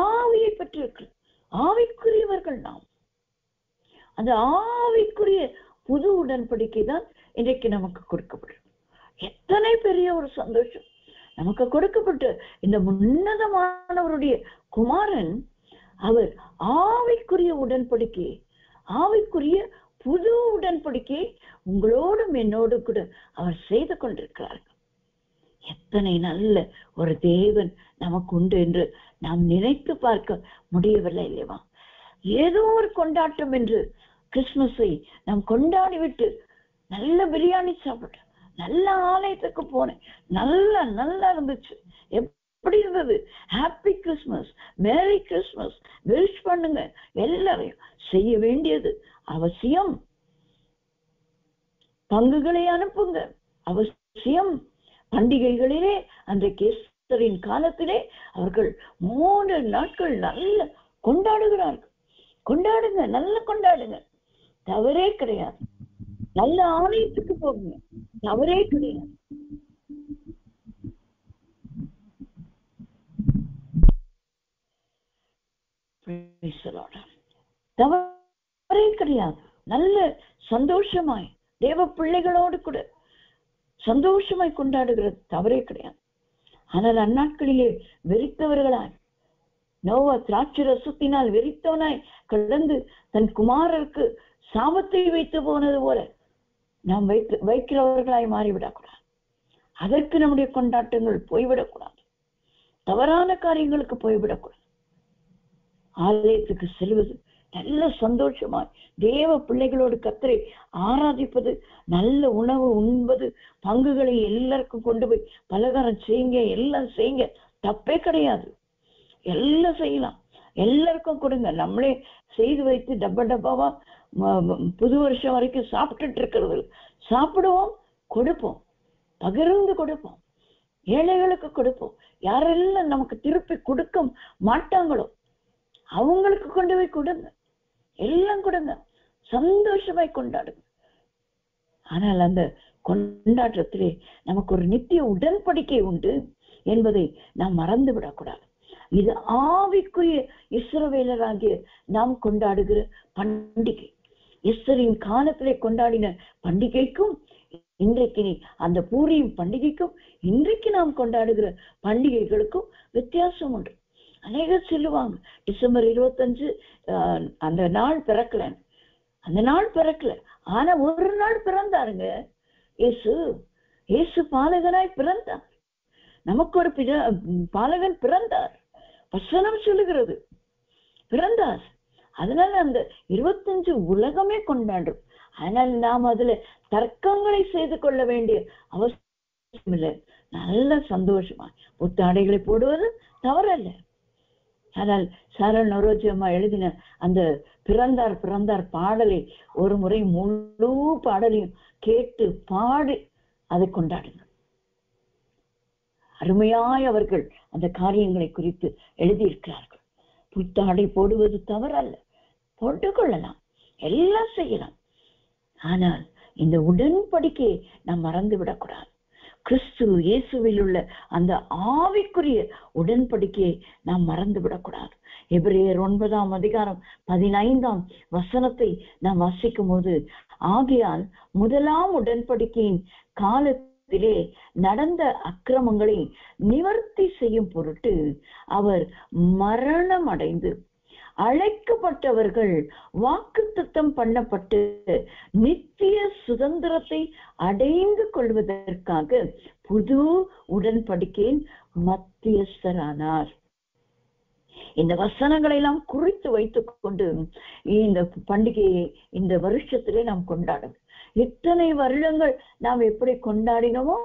ஆவியை பெற்றிருக்கிறது. ஆவிக்குரியவர்கள் நாம். அந்த ஆவிக்குரிய புது உடன்படிக்கை தான் இன்றைக்கு நமக்கு கொடுக்கப்படும். எத்தனை பெரிய ஒரு சந்தோஷம் நமக்கு கொடுக்கப்பட்ட இந்த உன்னதமானவருடைய குமாரன். அவர் ஆவிக்குரிய உடன்படிக்கை, ஆவிக்குரிய புது உடன்படிக்கை உங்களோடும் என்னோடு கூட அவர் செய்து கொண்டிருக்கிறார். எத்தனை நல்ல ஒரு தேவன் நமக்கு உண்டு என்று நாம் நினைத்து பார்க்க முடியவில்லை இல்லையா? ஏதோ ஒரு கொண்டாட்டம் என்று கிறிஸ்துமஸை நாம் கொண்டாடிவிட்டு நல்ல பிரியாணி சாப்பிட்டேன், நல்ல ஆலயத்துக்கு போனேன், நல்லா இருந்துச்சு. எப்படி இருந்தது? ஹாப்பி கிறிஸ்துமஸ், மேரி கிறிஸ்துமஸ், விஷ் பண்ணுங்க. எல்லாரையும் செய்ய வேண்டியது அவசியம். பங்குகளை அனுப்புங்க, அவசியம். பண்டிகைகளிலே அன்றைக்கு ஈஸ்டரின் காலத்திலே அவர்கள் 3 நாட்கள் நல்ல கொண்டாடுகிறார்கள். கொண்டாடுங்க, நல்ல கொண்டாடுங்க, தவறே கிடையாது. நல்ல ஆலயத்துக்கு போகுங்க, தவறே கிடையாது. தவறே கிடையாது. நல்ல சந்தோஷமாய் தேவ பிள்ளைகளோடு கூட சந்தோஷமாய் கொண்டாடுகிறது தவறே கிடையாது. ஆனால் அந்நாட்களிலே வெறித்தவர்களாய், நோவா திராட்சை ரசத்தினால் வெறித்தவனாய் கடந்து தன் குமாரருக்கு சாபத்தை வைத்து போனது போல நாம் வைக்கிறவர்களாய் மாறிவிடக்கூடாது. அதற்கு நம்முடைய கொண்டாட்டங்கள் போய்விடக்கூடாது. தவறான காரியங்களுக்கு போய்விடக்கூடாது. ஆலயத்துக்கு செல்வது, நல்ல சந்தோஷமாய் தேவ பிள்ளைகளோடு கர்த்தரை ஆராதிப்பது, நல்ல உணவு உண்பது, பங்குகளை எல்லாருக்கும் கொண்டு போய் பலகாரம் செய்யுங்க, எல்லாம் செய்யுங்க, தப்பே கிடையாது. எல்லாம் செய்யலாம். எல்லாருக்கும் கொடுங்க. நம்மளே செய்து வைத்து டப்பா டப்பாவா புது வருஷம் வரைக்கும் சாப்பிட்டுட்டு இருக்கிறது. சாப்பிடுவோம், கொடுப்போம், பகிர்ந்து கொடுப்போம், ஏழைகளுக்கு கொடுப்போம். யாரெல்லாம் நமக்கு திருப்பி கொடுக்க மாட்டாங்களோ அவங்களுக்கு கொண்டு போய் கொடுங்க, எல்லாம் கொடுங்க, சந்தோஷமாய் கொண்டாடுங்க. ஆனால் அந்த கொண்டாட்டத்திலே நமக்கு ஒரு நித்திய உடன்படிக்கை உண்டு என்பதை நாம் மறந்து விடக்கூடாது. இது ஆவிக்குரிய இஸ்ரவேலராகிய நாம் கொண்டாடுகிற பண்டிகை. எஸ்தரின் காலத்திலே கொண்டாடின பண்டிகைக்கும் இன்றைக்கு அந்த பூரியும் பண்டிகைக்கும் இன்றைக்கு நாம் கொண்டாடுகிற பண்டிகைகளுக்கும் வித்தியாசம் உண்டு. அநேகர் சொல்லுவாங்க, டிசம்பர் 25 அந்த நாள் பிறக்கல, அந்த நாள் பிறக்கல. ஆனா ஒரு நாள் பிறந்தாருங்க. இயேசு பாலகனாய் பிறந்தார். நமக்கு ஒரு பாலகன் பிறந்தார். வசனம் சொல்லுகிறது பிறந்தார். அதனால அந்த 25 உலகமே கொண்டாடும். ஆனால் நாம் அதுல தர்க்கங்களை செய்து கொள்ள வேண்டிய அவசியம் இல்லை. நல்ல சந்தோஷமா புத்தாடைகளை போடுவது தவறல்ல. ஆனால் சரண் நரோஜியம்மா எழுதின அந்த பிறந்தார் பிறந்தார் பாடலை ஒரு முறை முழு பாடலையும் கேட்டு பாடி அதை கொண்டாடுங்க. அருமையாய் அவர்கள் அந்த காரியங்களை குறித்து எழுதியிருக்கிறார்கள். புத்தாடை போடுவது தவறல்ல, போட்டுக்கொள்ளலாம், எல்லாம் செய்யலாம். ஆனால் இந்த உடன்படிக்கையை நாம் மறந்து விடக்கூடாது. கிறிஸ்து இயேசுவில் உள்ள அந்த ஆவிக்குரிய உடன்படிக்கையை நாம் மறந்து விடக்கூடாது. எபிரேயர் 9ஆம் அதிகாரம் 15ஆம் வசனத்தை நாம் வாசிக்கும் போது, ஆகையால் முதலாம் உடன்படிக்கையின் காலத்திலே நடந்த அக்கிரமங்களை நிவர்த்தி செய்யும் பொருட்டு அவர் மரணம் அடைந்து அழைக்கப்பட்டவர்கள் வாக்குத்தத்தம் பண்ணப்பட்டு நித்திய சுதந்திரத்தை அடைந்து கொள்வதற்காக புது உடன்படிக்கையின் மத்தியஸ்தரானார். இந்த வசனங்களை எல்லாம் குறித்து வைத்துக் கொண்டு இந்த பண்டிகையை இந்த வருஷத்திலே நாம் கொண்டாடும். இத்தனை வருடங்கள் நாம் எப்படி கொண்டாடினோமோ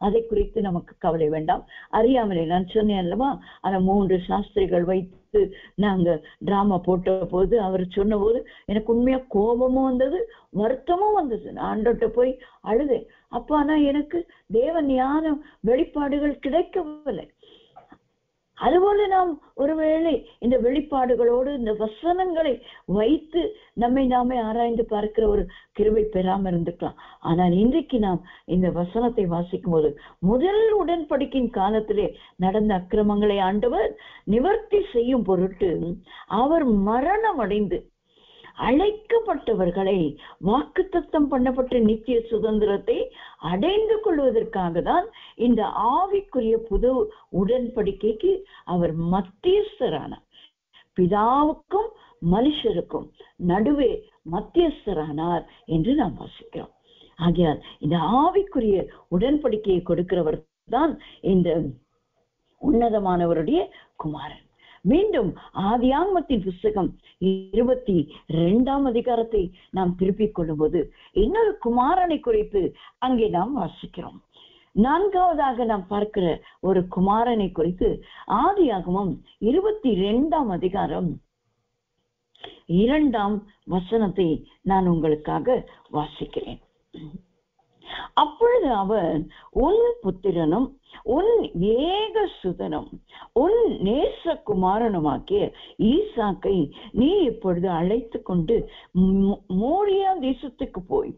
அதை குறித்து நமக்கு கவலை வேண்டாம். அறியாமலே நான் சொன்னேன் அல்லவா, அந்த 3 சாஸ்திரிகள் வைத்து நாங்க டிராமா போட்ட போது அவர் சொன்ன போது எனக்கு உண்மையா கோபமும் வந்தது, வருத்தமும் வந்தது. நான் ஆண்டவர்கிட்ட போய் அழுதேன். அப்ப ஆனா எனக்கு தேவ ஞானம் வெளிப்பாடுகள் கிடைக்கவில்லை. அதுபோல நாம் ஒருவேளை இந்த வெளிப்பாடுகளோடு இந்த வசனங்களை வைத்து நம்மை நாமே ஆராய்ந்து பார்க்கிற ஒரு கிருபை பெறாம இருந்துக்கலாம். ஆனால் இன்றைக்கு நாம் இந்த வசனத்தை வாசிக்கும் போது, முதல் உடன்படிக்கையின் காலத்திலே நடந்த அக்கிரமங்களை ஆண்டவர் நிவர்த்தி செய்யும் பொருட்டு அவர் மரணம் அடைந்து அழைக்கப்பட்டவர்களை வாக்குத்தத்தம் பண்ணப்பட்ட நித்திய சுதந்திரத்தை அடைந்து கொள்வதற்காக தான் இந்த ஆவிக்குரிய புது உடன்படிக்கைக்கு அவர் மத்தியஸ்தரானார். பிதாவுக்கும் மனுஷருக்கும் நடுவே மத்தியஸ்தரானார் என்று நாம் வாசிக்கிறோம். ஆகையால் இந்த ஆவிக்குரிய உடன்படிக்கையை கொடுக்கிறவர் தான் இந்த உன்னதமானவருடைய குமாரன். மீண்டும் ஆதியாகமத்தின் புஸ்தகம் 22ஆம் அதிகாரத்தை நாம் திருப்பிக் கொள்ளும் போது இன்னொரு குமாரனை குறித்து அங்கே நாம் வாசிக்கிறோம். 4வதாக நாம் பார்க்கிற ஒரு குமாரனை குறித்து ஆதியாகமம் 22ஆம் அதிகாரம் 2ஆம் வசனத்தை நான் உங்களுக்காக வாசிக்கிறேன். அப்பொழுது அவன், உன் புத்திரனும் உன் ஏக சுதனும் உன் நேசகுமாரனுமாக்கிய ஈசாக்கை நீ இப்பொழுது அழைத்து கொண்டு மோரியா தேசத்துக்கு போய்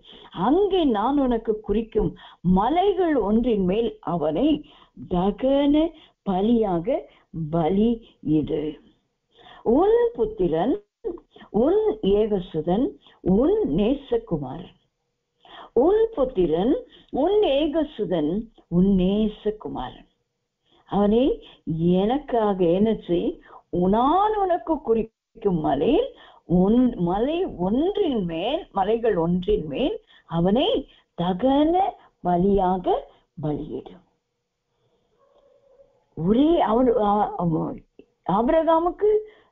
அங்கே நான் உனக்கு குறிக்கும் மலைகள் ஒன்றின் மேல் அவனை தகன பலியாக பலியிடு. உன் புத்திரன் உன் ஏகசுதன் உன் நேசகுமாரன், உன் புத்திரன் உன் ஏகசுதன் உன் நேசகுமாரன், அவனை எனக்காக என்ன செய், நான் உனக்கு குறிக்கும் மலையில் மலைகள் ஒன்றின் மேல் அவனை தகன பலியாக பலியிடும். ஒரே ஆபிரகாமுக்கு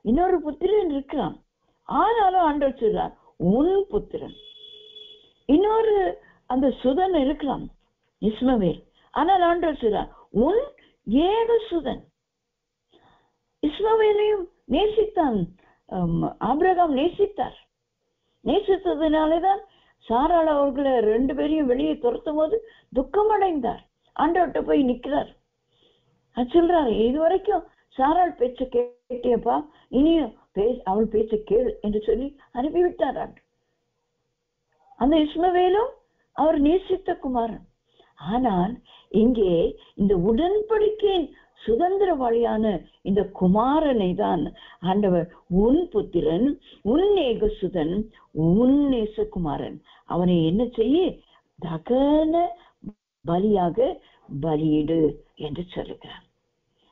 இன்னொரு புத்திரன் இருக்கிறான். ஆனாலும் ஆண்டவர் சொல்றார், உன் புத்திரன். இன்னொரு அந்த சுதன் இருக்கிறான், இஸ்மவேல். ஆனால் ஆண்டவர் சொல்றார், உன் ஏக சுதன். இஸ்மவேலையும் நேசித்தான். ஆபிரகாம் நேசித்தார். நேசித்ததுனாலேதான் சாராள் அவர்களை 2 பேரையும் வெளியே துரத்தும் போது துக்கம் அடைந்தார். ஆண்டவர்கிட்ட போய் நிக்கிறார். சொல்றாரு, இதுவரைக்கும் சாராள் பேச்ச கேட்டியப்பா, இனியும் அவள் பேச்ச கேள் என்று சொல்லி அனுப்பிவிட்டார். அந்த இஸ்மவேலும் அவர் நேசித்த குமாரன். ஆனால் இங்கே இந்த உடன்படிக்கையின் சுதந்திரவாளியான இந்த குமாரனை தான் ஆண்டவர் உன் புத்திரன், உன் ஏகசுதன், உன் நேசகுமாரன், அவனை என்ன செய்ய, தகன பலியாக பலியிடு என்று சொல்லுகிறார்.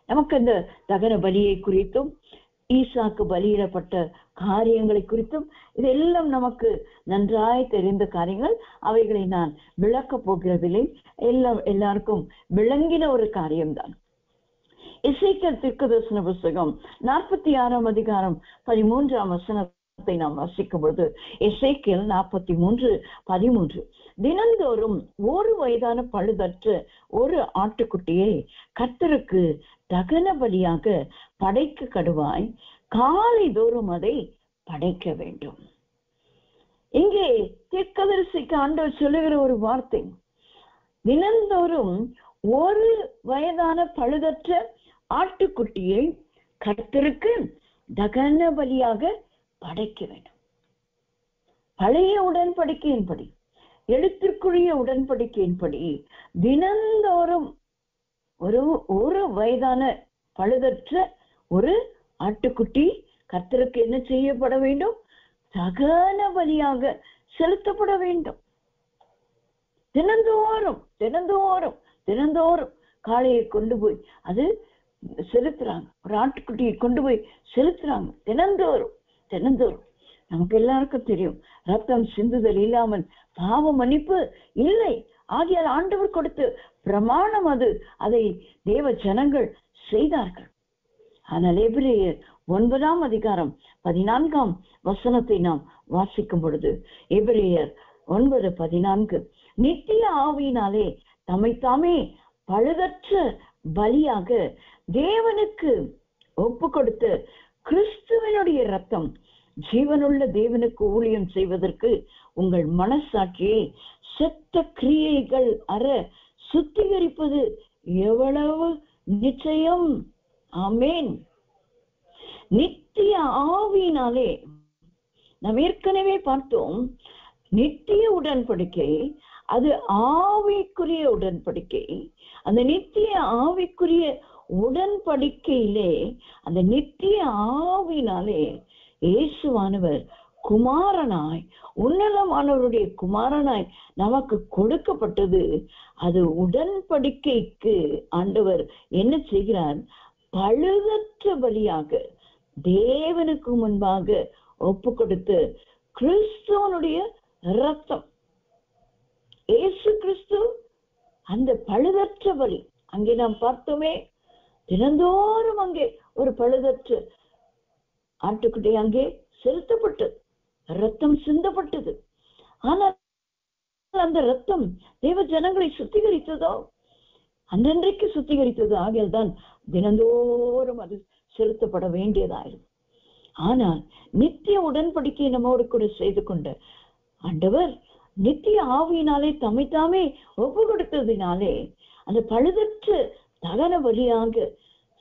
நமக்கு இந்த தகன பலியை குறித்தும் ஈசாக்கு பலியிடப்பட்ட காரியங்களை குறித்தும் இதெல்லாம் நமக்கு நன்றாய் தெரிந்த காரியங்கள். அவைகளை நான் விளக்கப் போகிறதில்லை. எல்லாருக்கும் விளங்கின ஒரு காரியம்தான். எசேக்கியேல் தீர்க்கதரிசன புத்தகம் 46ஆம் அதிகாரம் 13ஆம் வசனத்தை நாம் வாசிக்கும் பொழுது, எசேக்கியேல் 43:13, தினந்தோறும் 1 வயதான பழுதற்ற ஒரு ஆட்டுக்குட்டியை கர்த்தருக்கு தகன பலியாக படைக்க கடுவாய் காலை தோறும் அதை படைக்க வேண்டும். இங்கே தீர்க்கதரிசிக்கு ஆண்டவர் சொல்லுகிற ஒரு வார்த்தை, தினந்தோறும் 1 வயதான பழுதற்ற ஆட்டுக்குட்டியை கர்த்தருக்கு தகன பலியாக படைக்க வேண்டும். பழைய உடன்படிக்கையின்படி, எழுத்திற்குரிய உடன்படிக்கையின்படி தினந்தோறும் ஒரு வயதான பழுதற்ற ஒரு ஆட்டுக்குட்டி கர்த்தருக்கு என்ன செய்யப்பட வேண்டும், தகன பலியாக செலுத்தப்பட வேண்டும். தினந்தோறும் தினந்தோறும் தினந்தோறும் காளையை கொண்டு போய் அது செலுத்துறாங்க, ஒரு ஆட்டுக்குட்டியை கொண்டு போய் செலுத்துறாங்க. தினந்தோறும் தினந்தோறும் நமக்கு எல்லாருக்கும் தெரியும், ரத்தம் சிந்துதல் இல்லாமல் பாவ மன்னிப்பு இல்லை. ஆகியால் ஆண்டவர் கொடுத்த பிரமாணம் அது. அதை தேவ ஜனங்கள் செய்தார்கள். ஆனால் எபிரேயர் 9ஆம் அதிகாரம் 14ஆம் வசனத்தை நாம் வாசிக்கும் பொழுது, எபிரேயர் 9:14, நித்திய ஆவியினாலே தம்மைத்தாமே பழுதற்ற பலியாக தேவனுக்கு ஒப்பு கொடுத்த கிறிஸ்துவனுடைய ரத்தம் ஜீவனுள்ள தேவனுக்கு ஊழியம் செய்வதற்கு உங்கள் மனசாட்சியை செத்த கிரியைகள் அற சுத்திகரிப்பது எவ்வளவு நிச்சயம். ஆமேன். நித்திய ஆவியினாலே நாம் ஏற்கனவே பார்த்தோம், நித்திய உடன்படிக்கை அது ஆவிக்குரிய உடன்படிக்கை. அந்த நித்திய ஆவிக்குரிய உடன்படிக்கையிலே அந்த நித்திய ஆவினாலே இயேசுவானவர் குமாரனாய், உன்னதமானவருடைய குமாரனாய் நமக்கு கொடுக்கப்பட்டது. அது உடன்படிக்கைக்கு ஆண்டவர் என்ன செய்கிறார், பழுதற்ற பலியாக தேவனுக்கு முன்பாக ஒப்பு கொடுத்து கிறிஸ்துவனுடைய ரத்தம், இயேசு கிறிஸ்து அந்த பழுதற்ற பலி. அங்கே நாம் பார்த்தோமே, தினந்தோறும் அங்கே ஒரு பழுதற்ற ஆட்டுக்குட்டி அங்கே செலுத்தப்பட்டது, ரத்தம் சிந்தப்பட்டது. ஆனால் அந்த ரத்தம் தேவ ஜனங்களை சுத்திகரித்ததோ, அன்றன்றைக்கு சுத்திகரித்தது. ஆகியால் தான் தினந்தோறும் அது செலுத்தப்பட வேண்டியதாயிருக்கும். ஆனால் நித்திய உடன்படிக்கை நம்மோடு கூட செய்து கொண்ட ஆண்டவர் நித்திய ஆவியினாலே தம்மைத்தாமே ஒப்பு கொடுத்ததினாலே அந்த பழுதற்ற தகன பலியாக,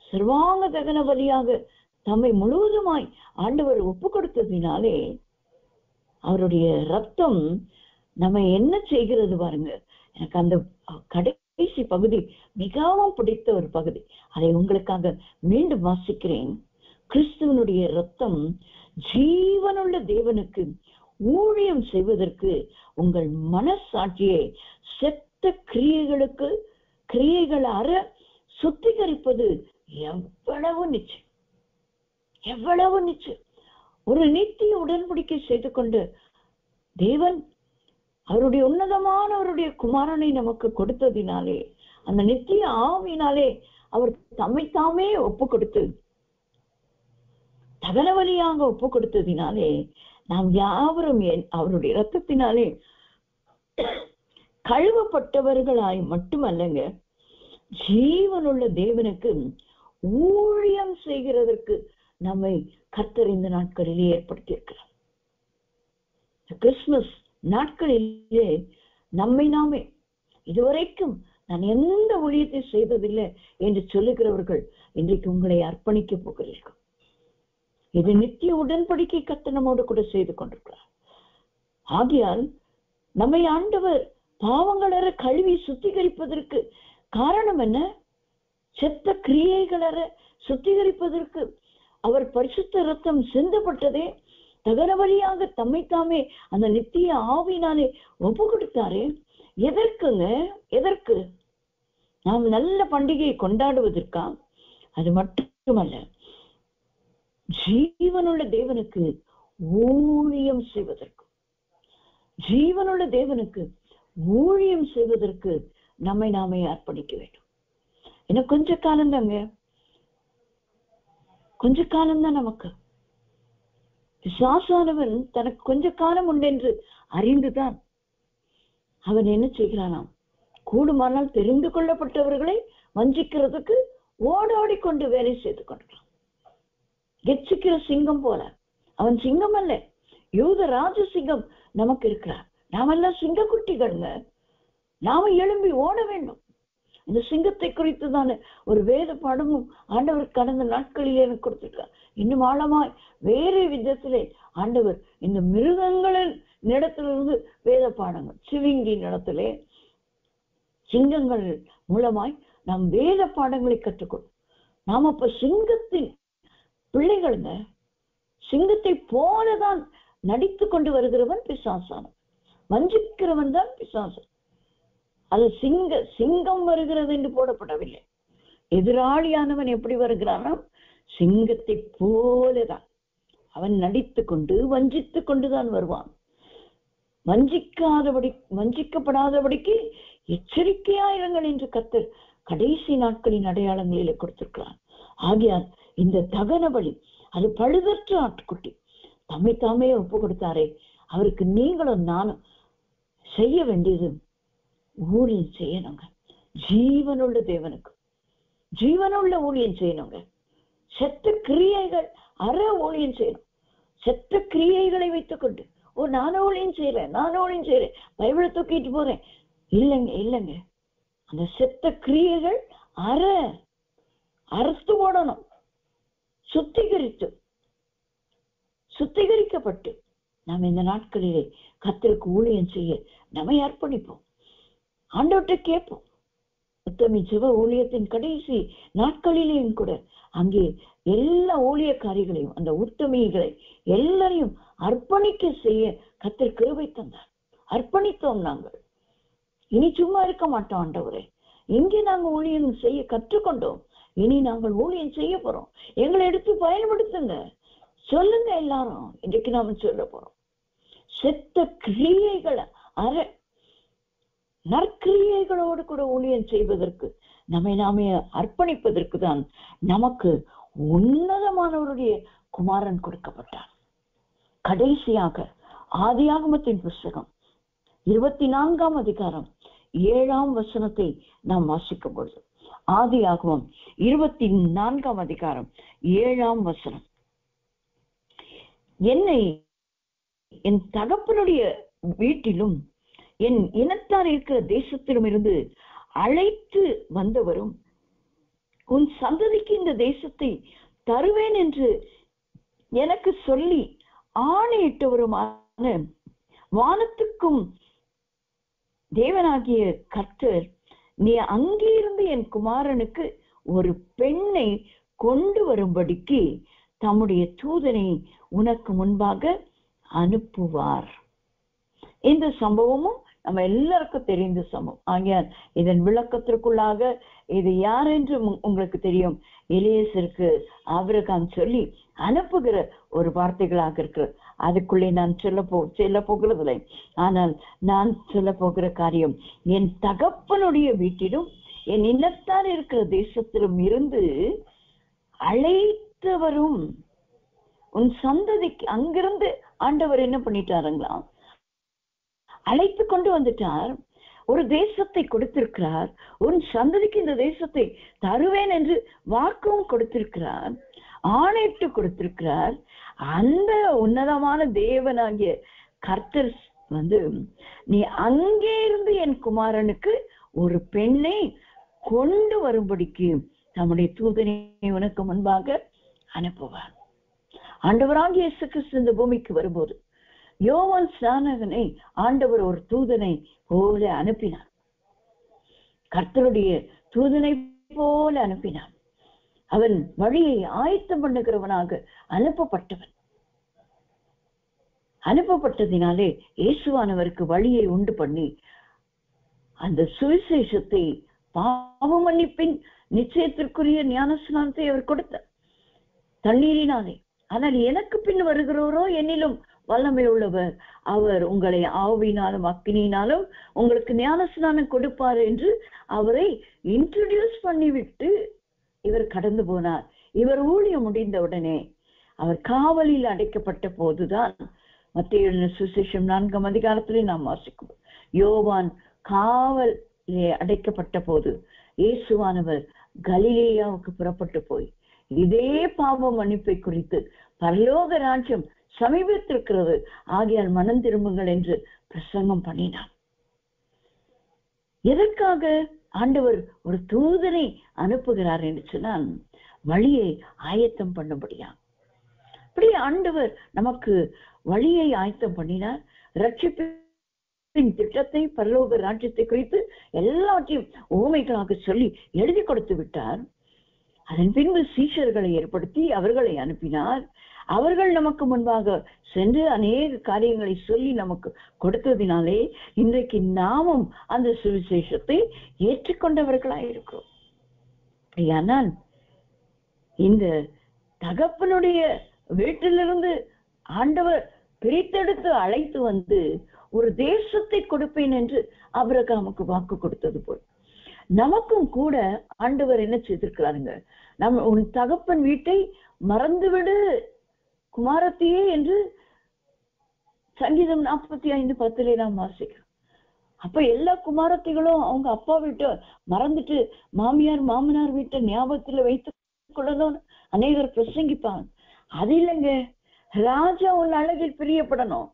சர்வாங்க தகன பலியாக தம்மை முழுவதுமாய் ஆண்டவர் ஒப்பு கொடுத்ததினாலே அவருடைய ரத்தம் நம்ம என்ன செய்கிறது பாருங்க. எனக்கு அந்த கடைசி பகுதி மிகவும் பிடித்த ஒரு பகுதி. அதை உங்களுக்காக மீண்டும் வாசிக்கிறேன். கிறிஸ்துவனுடைய ரத்தம் ஜீவனுள்ள தேவனுக்கு ஊழியம் செய்வதற்கு உங்கள் மனசாட்சியை செத்த கிரியைகள் அற சுத்திகரிப்பது எவ்வளவு நிச்சயம், எவ்வளவு நிச்சயம். ஒரு நித்திய உடன்படிக்கை செய்து கொண்டு தேவன் அவருடைய உன்னதமான அவருடைய குமாரனை நமக்கு கொடுத்ததினாலே, அந்த நித்திய ஆவியினாலே அவர் தம்மைத்தாமே ஒப்பு கொடுத்து தகனவலியாக ஒப்பு கொடுத்ததினாலே நாம் யாவரும் அவருடைய இரத்தத்தினாலே கழுவப்பட்டவர்களாய் மட்டுமல்லங்க, ஜீவனுள்ள தேவனுக்கு ஊழியம் செய்கிறதற்கு நம்மை கர்த்தர் இந்த நாட்களிலே ஏற்படுத்தியிருக்கிறார். கிறிஸ்துமஸ் நாட்களிலே நம்மை நாமே இதுவரைக்கும் நான் எந்த ஊழியத்தை செய்ததில்லை என்று சொல்லுகிறவர்கள் இன்றைக்கு உங்களை அர்ப்பணிக்க போகிறீர்கள். இது நித்திய உடன்படிக்கை கர்த்தர் நம்மோடு கூட செய்து கொண்டிருக்கிறார். ஆகையால் நம்மை ஆண்டவர் பாவங்களற கழுவி சுத்திகரிப்பதற்கு காரணம் என்ன? செத்த கிரியைகளற சுத்திகரிப்பதற்கு அவர் பரிசுத்த ரத்தம் சிந்தப்பட்டதே, தகன வழியாக தம்மை தாமே அந்த நித்திய ஆவினாலே ஒப்பு கொடுத்தாரே. எதற்குங்க? எதற்கு? நாம் நல்ல பண்டிகையை கொண்டாடுவதற்கா? அது மட்டுமல்ல, ஜீவனுள்ள தேவனுக்கு ஊழியம் செய்வதற்கு, ஜீவனுள்ள தேவனுக்கு ஊழியம் செய்வதற்கு நம்மை நாமே அர்ப்பணிக்க வேண்டும். இன்னும் கொஞ்ச காலம் தாங்க, கொஞ்ச காலம்தான் நமக்கு. பிசாசானவன் தனக்கு கொஞ்ச காலம் உண்டென்று அறிந்துதான் அவன் என்ன செய்கிறானாம்? கூடுமானால் தெரிந்து கொள்ளப்பட்டவர்களை வஞ்சிக்கிறதுக்கு ஓடோடி கொண்டு வேலை செய்து கொண்டிருக்கிறான். கெச்சிக்கிற சிங்கம் போல. அவன் சிங்கம் அல்ல, யூத ராஜ சிங்கம் நமக்கு இருக்கிறார். நாமெல்லாம் சிங்க குட்டிகள்ங்க. நாம எழும்பி ஓட வேண்டும். இந்த சிங்கத்தை குறித்து தானே ஒரு வேத பாடமும் ஆண்டவர் கடந்த நாட்களிலே எனக்கு கொடுத்திருக்கார். இன்னும் ஆழமாய் வேறு விதத்திலே ஆண்டவர் இந்த மிருகங்களின் இடத்திலிருந்து வேத பாடங்கள், சிவிங்கி இடத்திலே சிங்கங்கள் மூலமாய் நாம் வேத பாடங்களை கற்றுக்கொள்ளும். நாம் அப்ப சிங்கத்தின் பிள்ளைகளுங்க. சிங்கத்தை போலதான் நடித்து கொண்டு வருகிறவன் பிசாசானவன், வஞ்சிக்கிறவன் தான் பிசாசன். அது சிங்கம் வருகிறது என்று போடப்படவில்லை. எதிராளியானவன் எப்படி வருகிறானா? சிங்கத்தை போலதான் அவன் நடித்து கொண்டு வஞ்சித்து கொண்டுதான் வருவான். வஞ்சிக்கப்படாதபடிக்கு எச்சரிக்கையாயிருங்கள் என்று கர்த்தர் கடைசி நாட்களின் அடையாளங்களிலே கொடுத்திருக்கிறான். ஆகையால் இந்த தகன பலி, அது பழுதற்ற ஆட்டுக்குட்டி தம்மை தாமே ஒப்பு கொடுத்தாரே, அவருக்கு நீங்களும் நானும் செய்ய வேண்டியது ஊழியம் செய்யணுங்க. ஜீவனுள்ள தேவனுக்கு ஜீவனுள்ள ஊழியம் செய்யணுங்க. செத்த கிரியைகள் அற ஊழியம் செய்யணும். செத்த கிரியைகளை வைத்துக் கொண்டு நானும் ஊழியம் செய்யறேன், பைபிளை தூக்கிட்டு போறேன், இல்லைங்க. அந்த செத்த கிரியைகள் அறுத்து போடணும். சுத்திகரிக்கப்பட்டு நாம் இந்த நாட்களிலே கர்த்தருக்கு ஊழியம் செய்ய நம்மை அர்ப்பணிப்போம். ஆண்டவர்கிட்ட கேட்போம். உத்தமி ஜெப ஊழியத்தின் கடைசி நாட்களிலேயும் கூட அங்கே எல்லா ஊழியக்காரிகளையும், அந்த உத்தமிகளை எல்லாரையும் அர்ப்பணிக்க செய்ய கர்த்தர் கிருபை தந்தார். அர்ப்பணித்தோம். நாங்கள் இனி சும்மா இருக்க மாட்டோம். ஆண்டவரே, இங்கே நாங்கள் ஊழியம் செய்ய கற்றுக்கொண்டோம், இனி நாங்கள் ஊழியம் செய்ய போறோம், எங்களை எடுத்து பயன்படுத்துங்க, சொல்லுங்க எல்லாரும். இன்றைக்கு நாம சொல்ல போறோம். செத்த கிரியைகளை நற்கிரியைகளோடு கூட ஊழியம் செய்வதற்கு நம்மை நாமே அர்ப்பணிப்பதற்கு தான் நமக்கு உன்னதமானவருடைய குமாரன் கொடுக்கப்பட்டார். கடைசியாக ஆதியாகமத்தின் புஸ்தகம் 24ஆம் அதிகாரம் 7ஆம் வசனத்தை நாம் வாசிக்கும் பொழுது, ஆதியாகமம் 24ஆம் அதிகாரம் 7ஆம் வசனம், என்னை என் தகப்பனுடைய வீட்டிலும் என் இனத்தார் இருக்கிற தேசத்திலும் இருந்து அழைத்து வந்தவரும் உன் சந்ததிக்கு இந்த தேசத்தை தருவேன் என்று எனக்கு சொல்லி ஆணையிட்டவருமான வானத்துக்கும் தேவனாகிய கர்த்தர், நீ அங்கே இருந்து என் குமாரனுக்கு ஒரு பெண்ணை கொண்டு வரும்படிக்கு தம்முடைய தூதனை உனக்கு முன்பாக அனுப்புவார். இந்த சம்பவமும் நம்ம எல்லாருக்கும் தெரிந்த சம்பவம். ஆகையால் இதன் விளக்கத்திற்குள்ளாக இது யார் என்று உங்களுக்கு தெரியும். எலியேசருக்கு ஆபிரகாம் சொல்லி அனுப்புகிற ஒரு வார்த்தைகளாக இருக்கு. அதுக்குள்ளே நான் சொல்ல போகிறதில்லை. ஆனால் நான் சொல்ல போகிற காரியம், என் தகப்பனுடைய வீட்டிலும் என் இல்லத்தார் இருக்கிற தேசத்திலும் இருந்து அழைத்தவரும் உன் சந்ததிக்கு, அங்கிருந்து ஆண்டவர் என்ன பண்ணிட்டாருங்களா, அழைத்து கொண்டு வந்துட்டார். ஒரு தேசத்தை கொடுத்திருக்கிறார். உன் சந்ததிக்கு இந்த தேசத்தை தருவேன் என்று வாக்கும் கொடுத்திருக்கிறார். ஆணையிட்டு கொடுத்திருக்கிறார். அந்த உன்னதமான தேவனாகிய கர்த்தர் நீ அங்கே இருந்து என் குமாரனுக்கு ஒரு பெண்ணை கொண்டு வரும்படிக்கு நம்முடைய தூதனை உனக்கு முன்பாக அனுப்புவார். ஆண்டவராகிய இயேசு கிறிஸ்து இந்த பூமிக்கு வரும்போது யோவான் ஸ்நானகனை ஆண்டவர் ஒரு தூதனை போல அனுப்பினார். கர்த்தருடைய தூதனை போல அனுப்பினார். அவன் வழியை ஆயத்தம் பண்ணுகிறவனாக அனுப்பப்பட்டதினாலே இயேசுவானவருக்கு வழியை உண்டு பண்ணி அந்த சுவிசேஷத்தை, பாவ மன்னிப்பின் நிச்சயத்திற்குரிய ஞானஸ்நானத்தை அவர் கொடுத்தார் தண்ணீரினாலே. ஆனால் எனக்கு பின் வருகிறவரோ என்னிலும் வல்லமை உள்ளவர், அவர் உங்களை ஆவினாலும் அக்கினியினாலும் உங்களுக்கு ஞானஸ்நானம் கொடுப்பார் என்று அவரை இன்ட்ரோடியூஸ் பண்ணிவிட்டு இவர் கடந்து போனார். இவர் ஊழியம் முடிந்தவுடனே அவர் காவலில் அடைக்கப்பட்ட போதுதான், மத்தேயு சுவிசேஷம் 4ஆம் அதிகாரத்திலே நாம் வாசிக்கும், யோவான் காவலே அடைக்கப்பட்ட போது இயேசுவானவர் கலிலேயாவுக்கு புறப்பட்டு போய் இதே பாவ மன்னிப்பை குறித்து பரலோக ராஜ்யம் சமீபத்திருக்கிறது, ஆகையால் மனம் திரும்புங்கள் என்று பிரசங்கம் பண்ணினார். எதற்காக ஆண்டவர் ஒரு தூதனை அனுப்புகிறார் என்று சொன்னால் வழியை ஆயத்தம் பண்ணும்படியா. அப்படி ஆண்டவர் நமக்கு வழியை ஆயத்தம் பண்ணினார். ரட்சிப்பின் திட்டத்தை, பரலோக ராஜ்யத்தை குறித்து எல்லாவற்றையும் உவமைகளாக சொல்லி எழுதி கொடுத்து விட்டார். அதன் பின்பு சீஷர்களை ஏற்படுத்தி அவர்களை அனுப்பினார். அவர்கள் நமக்கு முன்பாக சென்று அநேக காரியங்களை சொல்லி நமக்கு கொடுத்ததினாலே இன்றைக்கு நாமும் அந்த சுவிசேஷத்தை ஏற்றுக்கொண்டவர்களாயிருக்கிறோம். ஆனால் இந்த தகப்பனுடைய வீட்டிலிருந்து ஆண்டவர் பிரித்தெடுத்து அழைத்து வந்து ஒரு தேசத்தை கொடுப்பேன் என்று ஆபிரகாமுக்கு வாக்கு கொடுத்தது போல் நமக்கும் கூட ஆண்டவர் என்ன செய்திருக்கிறாருங்க, உன் தகப்பன் வீட்டை மறந்துவிடு குமாரத்தியே என்று சங்கீதம் 45:10 நாம் வாசிக்கிறோம். அப்ப எல்லா குமாரத்திகளும் அவங்க அப்பா வீட்டை மறந்துட்டு மாமியார் மாமனார் வீட்டை ஞாபகத்துல வைத்துக் கொள்ளணும்னு அநேகர் பிரசங்கிப்பாங்க. அது இல்லைங்க, ராஜா உன் அழகில் பிரியப்படணும்.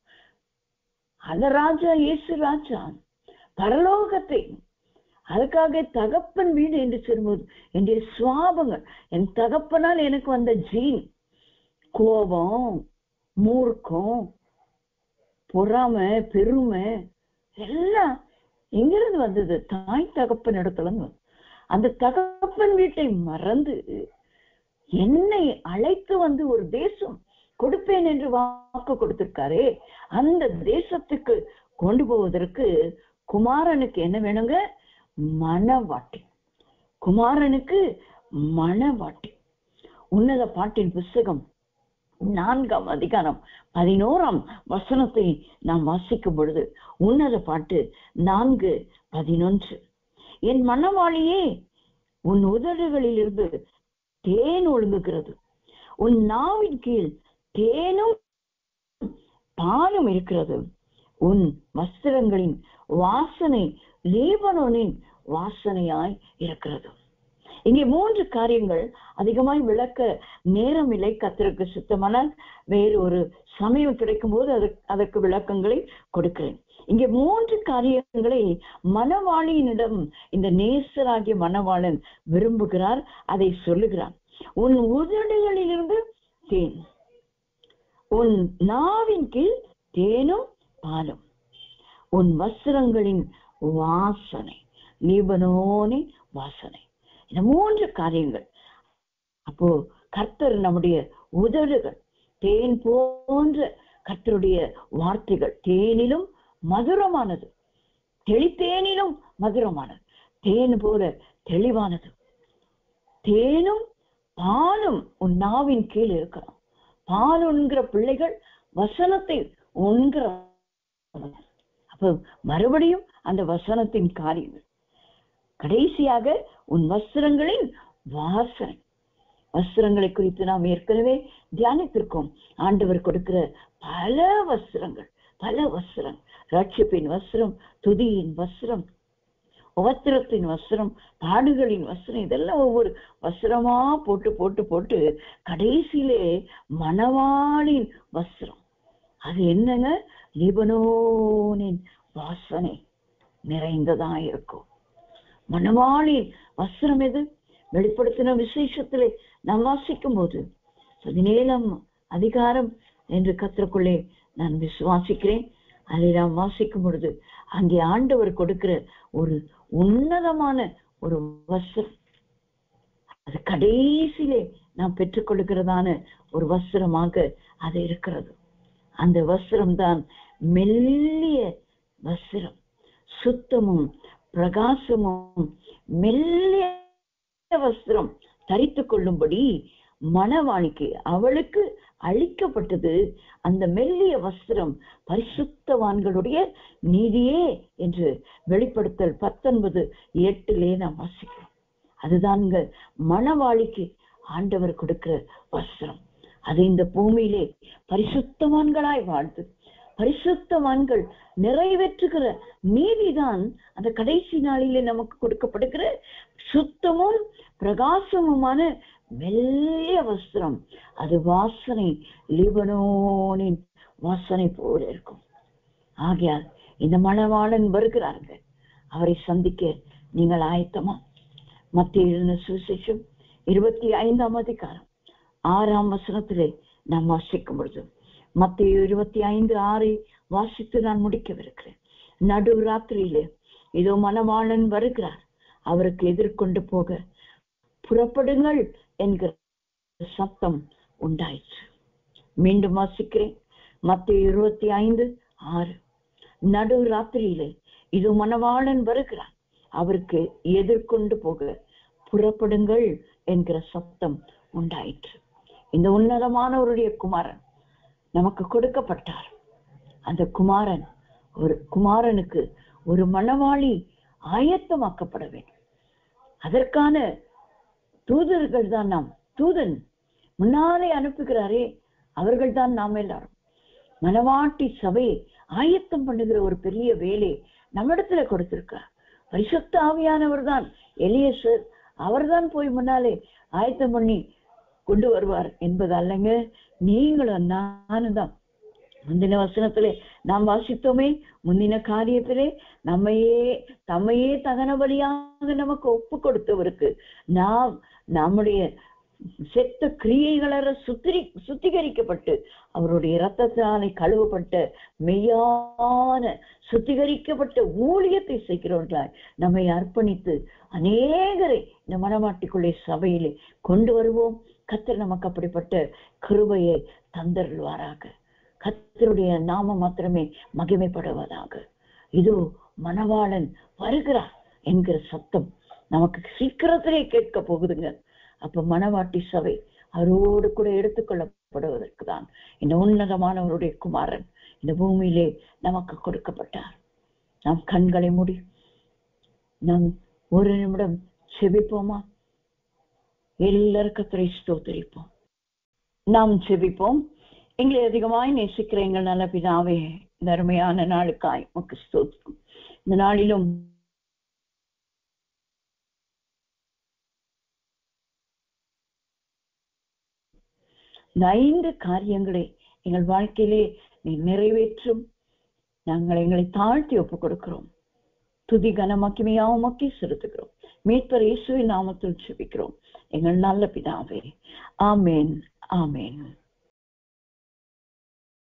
அந்த ராஜா இயேசு ராஜா பரலோகத்தை, அதுக்காக தகப்பன் வீடு என்று சொல்லும்போது என்னுடைய சுவாபங்கள், என் தகப்பனால் எனக்கு வந்த ஜீன், கோபம், மூர்க்கம், பொறாமை, பெருமை எல்லாம் எங்கிருந்து வந்தது? தாய் தகப்பன் இடத்துல. அந்த தகப்பன் வீட்டை மறந்து என்னை அழைத்து வந்து ஒரு தேசம் கொடுப்பேன் என்று வாக்கு கொடுத்திருக்காரே, அந்த தேசத்துக்கு கொண்டு போவதற்கு குமாரனுக்கு என்ன வேணுங்க? மனவாட்டி. குமாரனுக்கு மனவாட்டி. உன்னத பாட்டின் புஸ்தகம் 4ஆம் அதிகாரம் 11ஆம் வசனத்தை நாம் வாசிக்கும் பொழுது, உன்னத பாட்டு 4:11, என் மனவாளியே உன் உதடுகளில் இருந்து தேன் ஒழுங்குகிறது, உன் நாவின் கீழ் தேனும் பாலும் இருக்கிறது, உன் வஸ்திரங்களின் வாசனை லீபனோனின் வாசனையாய் இருக்கிறது. இங்கே 3 காரியங்கள் அதிகமாய் விளக்க நேரம் இல்லை. கர்த்தருக்கு சித்தமானால் வேறு ஒரு சமயம் கிடைக்கும் போது அதற்கு விளக்கங்களை கொடுக்கிறேன். இங்கே 3 காரியங்களை மணவாளியினிடம் இந்த நேசராகிய மணவாளன் விரும்புகிறார், அதை சொல்லுகிறார். உன் உதடுகளிலிருந்து தேன், உன் நாவின் கீழ் தேனும் பாலும், உன் வஸ்திரங்களின் வாசனை லீபனோனின் வாசனை. இந்த 3 காரியங்கள். அப்போ கர்த்தர் நம்முடைய உதடுகள் தேன் போன்ற கர்த்தருடைய வார்த்தைகள் தேனிலும் மதுரமானது, தெளித்தேனிலும் மதுரமானது, தேன் போல தெளிவானது. தேனும் பாலும் உன் நாவின் கீழ் இருக்கிறோம். பால் உண்கிற பிள்ளைகள் வசனத்தை உண்கிற. அப்ப மறுபடியும் அந்த வசனத்தின் காரியங்கள். கடைசியாக உன் வஸ்திரங்களின் வாசனை. வஸ்திரங்களை குறித்து நாம் ஏற்கனவே தியானித்திருக்கோம். ஆண்டவர் கொடுக்கிற பல வஸ்திரங்கள், பல வஸ்திரம். ரட்சிப்பின் வஸ்திரம், துதியின் வஸ்திரம், உபத்திரத்தின் வஸ்திரம், பாடுகளின் வஸ்திரம், இதெல்லாம் ஒவ்வொரு வஸ்திரமா போட்டு போட்டு போட்டு கடைசியிலே மணவாளின் வஸ்திரம். அது என்னங்க? லீபனோனின் வாசனை நிறைந்ததா இருக்கும். மணவாளின் வஸ்திரம் எது? வெளிப்படுத்தின விசேஷத்திலே நாம் வாசிக்கும் போது 17ஆம் அதிகாரம் என்று கர்த்தருக்குள்ளே நான் விசுவாசிக்கிறேன். அதை நாம் வாசிக்கும் பொழுது அங்கே ஆண்டவர் கொடுக்கிற ஒரு உன்னதமான ஒரு வஸ்திரம், அது கடைசியிலே நாம் பெற்றுக்கொள்கிறதான ஒரு வஸ்திரமாக அது இருக்கிறது. அந்த வஸ்திரம் தான் மெல்லிய வஸ்திரம், சுத்தமும் பிரகாசமும் மெல்லிய வஸ்திரம் தரித்து கொள்ளும்படி மணவாளிக்கு அவளுக்கு அளிக்கப்பட்டது. அந்த மெல்லிய வஸ்திரம் பரிசுத்தவான்களுடைய நீதியே என்று வெளிப்படுத்தல் 19:8 நாம் வாசிக்கிறோம். அதுதான் மணவாளிக்கு ஆண்டவர் கொடுக்கிற வஸ்திரம். அது இந்த பூமியிலே பரிசுத்தவான்களாய் வாழ்ந்து பரிசுத்தவான்கள் நிறைவேற்றுகிற நீதிதான் அந்த கடைசி நாளிலே நமக்கு கொடுக்கப்படுகிற சுத்தமும் பிரகாசமுமான மெல்லிய வஸ்திரம். அது வாசனை லீபனோனின் வாசனை போல இருக்கும். ஆகையால் இந்த மணவாளன் வருகிறார்கள், அவரை சந்திக்க நீங்கள் ஆயத்தமா? மத்தேயு எழுதின சுவிசேஷம் 25ஆம் அதிகாரம் 6ஆம் வசனத்திலே நாம் வாசிக்கும் பொழுது, மத்தேயு 25:6 வாசித்து நான் முடிக்கவிருக்கிறேன். நடு ராத்திரியிலே இதோ மணவாளன் வருகிறார், அவருக்கு எதிர்கொண்டு போக புறப்படுங்கள் என்கிற சத்தம் உண்டாயிற்று. மீண்டும் வாசிக்கிறேன். மத்தேயு 25:6 நடு ராத்திரியிலே இதோ மணவாளன் வருகிறார், அவருக்கு எதிர்கொண்டு போக புறப்படுங்கள் என்கிற சத்தம் உண்டாயிற்று. இந்த உன்னதமானவருடைய குமாரன் நமக்கு கொடுக்கப்பட்டார். அந்த குமாரனுக்கு ஒரு மணவாளி ஆயத்தமாக்கப்பட வேண்டும். அதற்கான தூதர்கள் தான் நாம். தூதன் முன்னாலே அனுப்புகிறாரே, அவர்கள் தான் நாம் எல்லாரும். மணவாட்டி சபையை ஆயத்தம் பண்ணுகிற ஒரு பெரிய வேலை நம்மிடத்துல கொடுத்திருக்கிறார். பரிசுத்த ஆவியானவர் தான் எலியேசர், அவர்தான் போய் முன்னாலே ஆயத்தம் பண்ணி கொண்டு வருவார் என்பது அல்லங்க. நீங்களும் நானும் தான். முந்தின வசனத்திலே நாம் வாசித்தோமே, முந்தின காரியத்திலே தம்மையே தகன பலியாக நமக்கு ஒப்பு கொடுத்தவருக்கு நாம் நம்முடைய செத்த கிரியைகள சுத்திகரிக்கப்பட்டு அவருடைய இரத்தத்தாலே கழுவப்பட்ட மெய்யான சுத்திகரிக்கப்பட்ட ஊழியத்தை செய்கிறவர்களாய் நம்மை அர்ப்பணித்து அநேகரை இந்த மணவாட்டிக்குள்ளே சபையிலே கொண்டு வருவோம். கர்த்தர் நமக்கு அப்படிப்பட்ட கிருபையை தந்தருள்வாராக. கர்த்தருடைய நாமம் மாத்திரமே மகிமைப்படுவதாக. இதோ மணவாளன் வருகிறார் என்கிற சத்தம் நமக்கு சீக்கிரத்திலே கேட்க போகுதுங்க. அப்ப மணவாட்டி சபை அவரோடு கூட எடுத்துக்கொள்ளப்படுவதற்கு தான் இந்த உன்னதமானவருடைய குமாரன் இந்த பூமியிலே நமக்கு கொடுக்கப்பட்டார். நாம் கண்களை மூடி நாம் ஒரு நிமிடம் செபிப்போமா? எல்லாரும் கர்த்தரை ஸ்தோத்திரிப்போம். நாம் செபிப்போம். எங்களை அதிகமாய் நேசிக்கிற எங்கள் நல்ல பிதாவே, இந்த அருமையான நாளுக்காய் உமக்கு ஸ்தோத்திரம். இந்த நாளிலும் இந்த 5 காரியங்களை எங்கள் வாழ்க்கையிலே நீ நிறைவேற்றும். நாங்கள் எங்களை தாழ்த்தி ஒப்புக் கொடுக்கிறோம். துதி கன மகிமையாக உமக்கே செலுத்துகிறோம். மீட்பர் இயேசுவின் நாமத்தில் ஜெபிக்கிறோம் எங்கள் நல்ல பிதாவே. ஆமேன், ஆமேன்.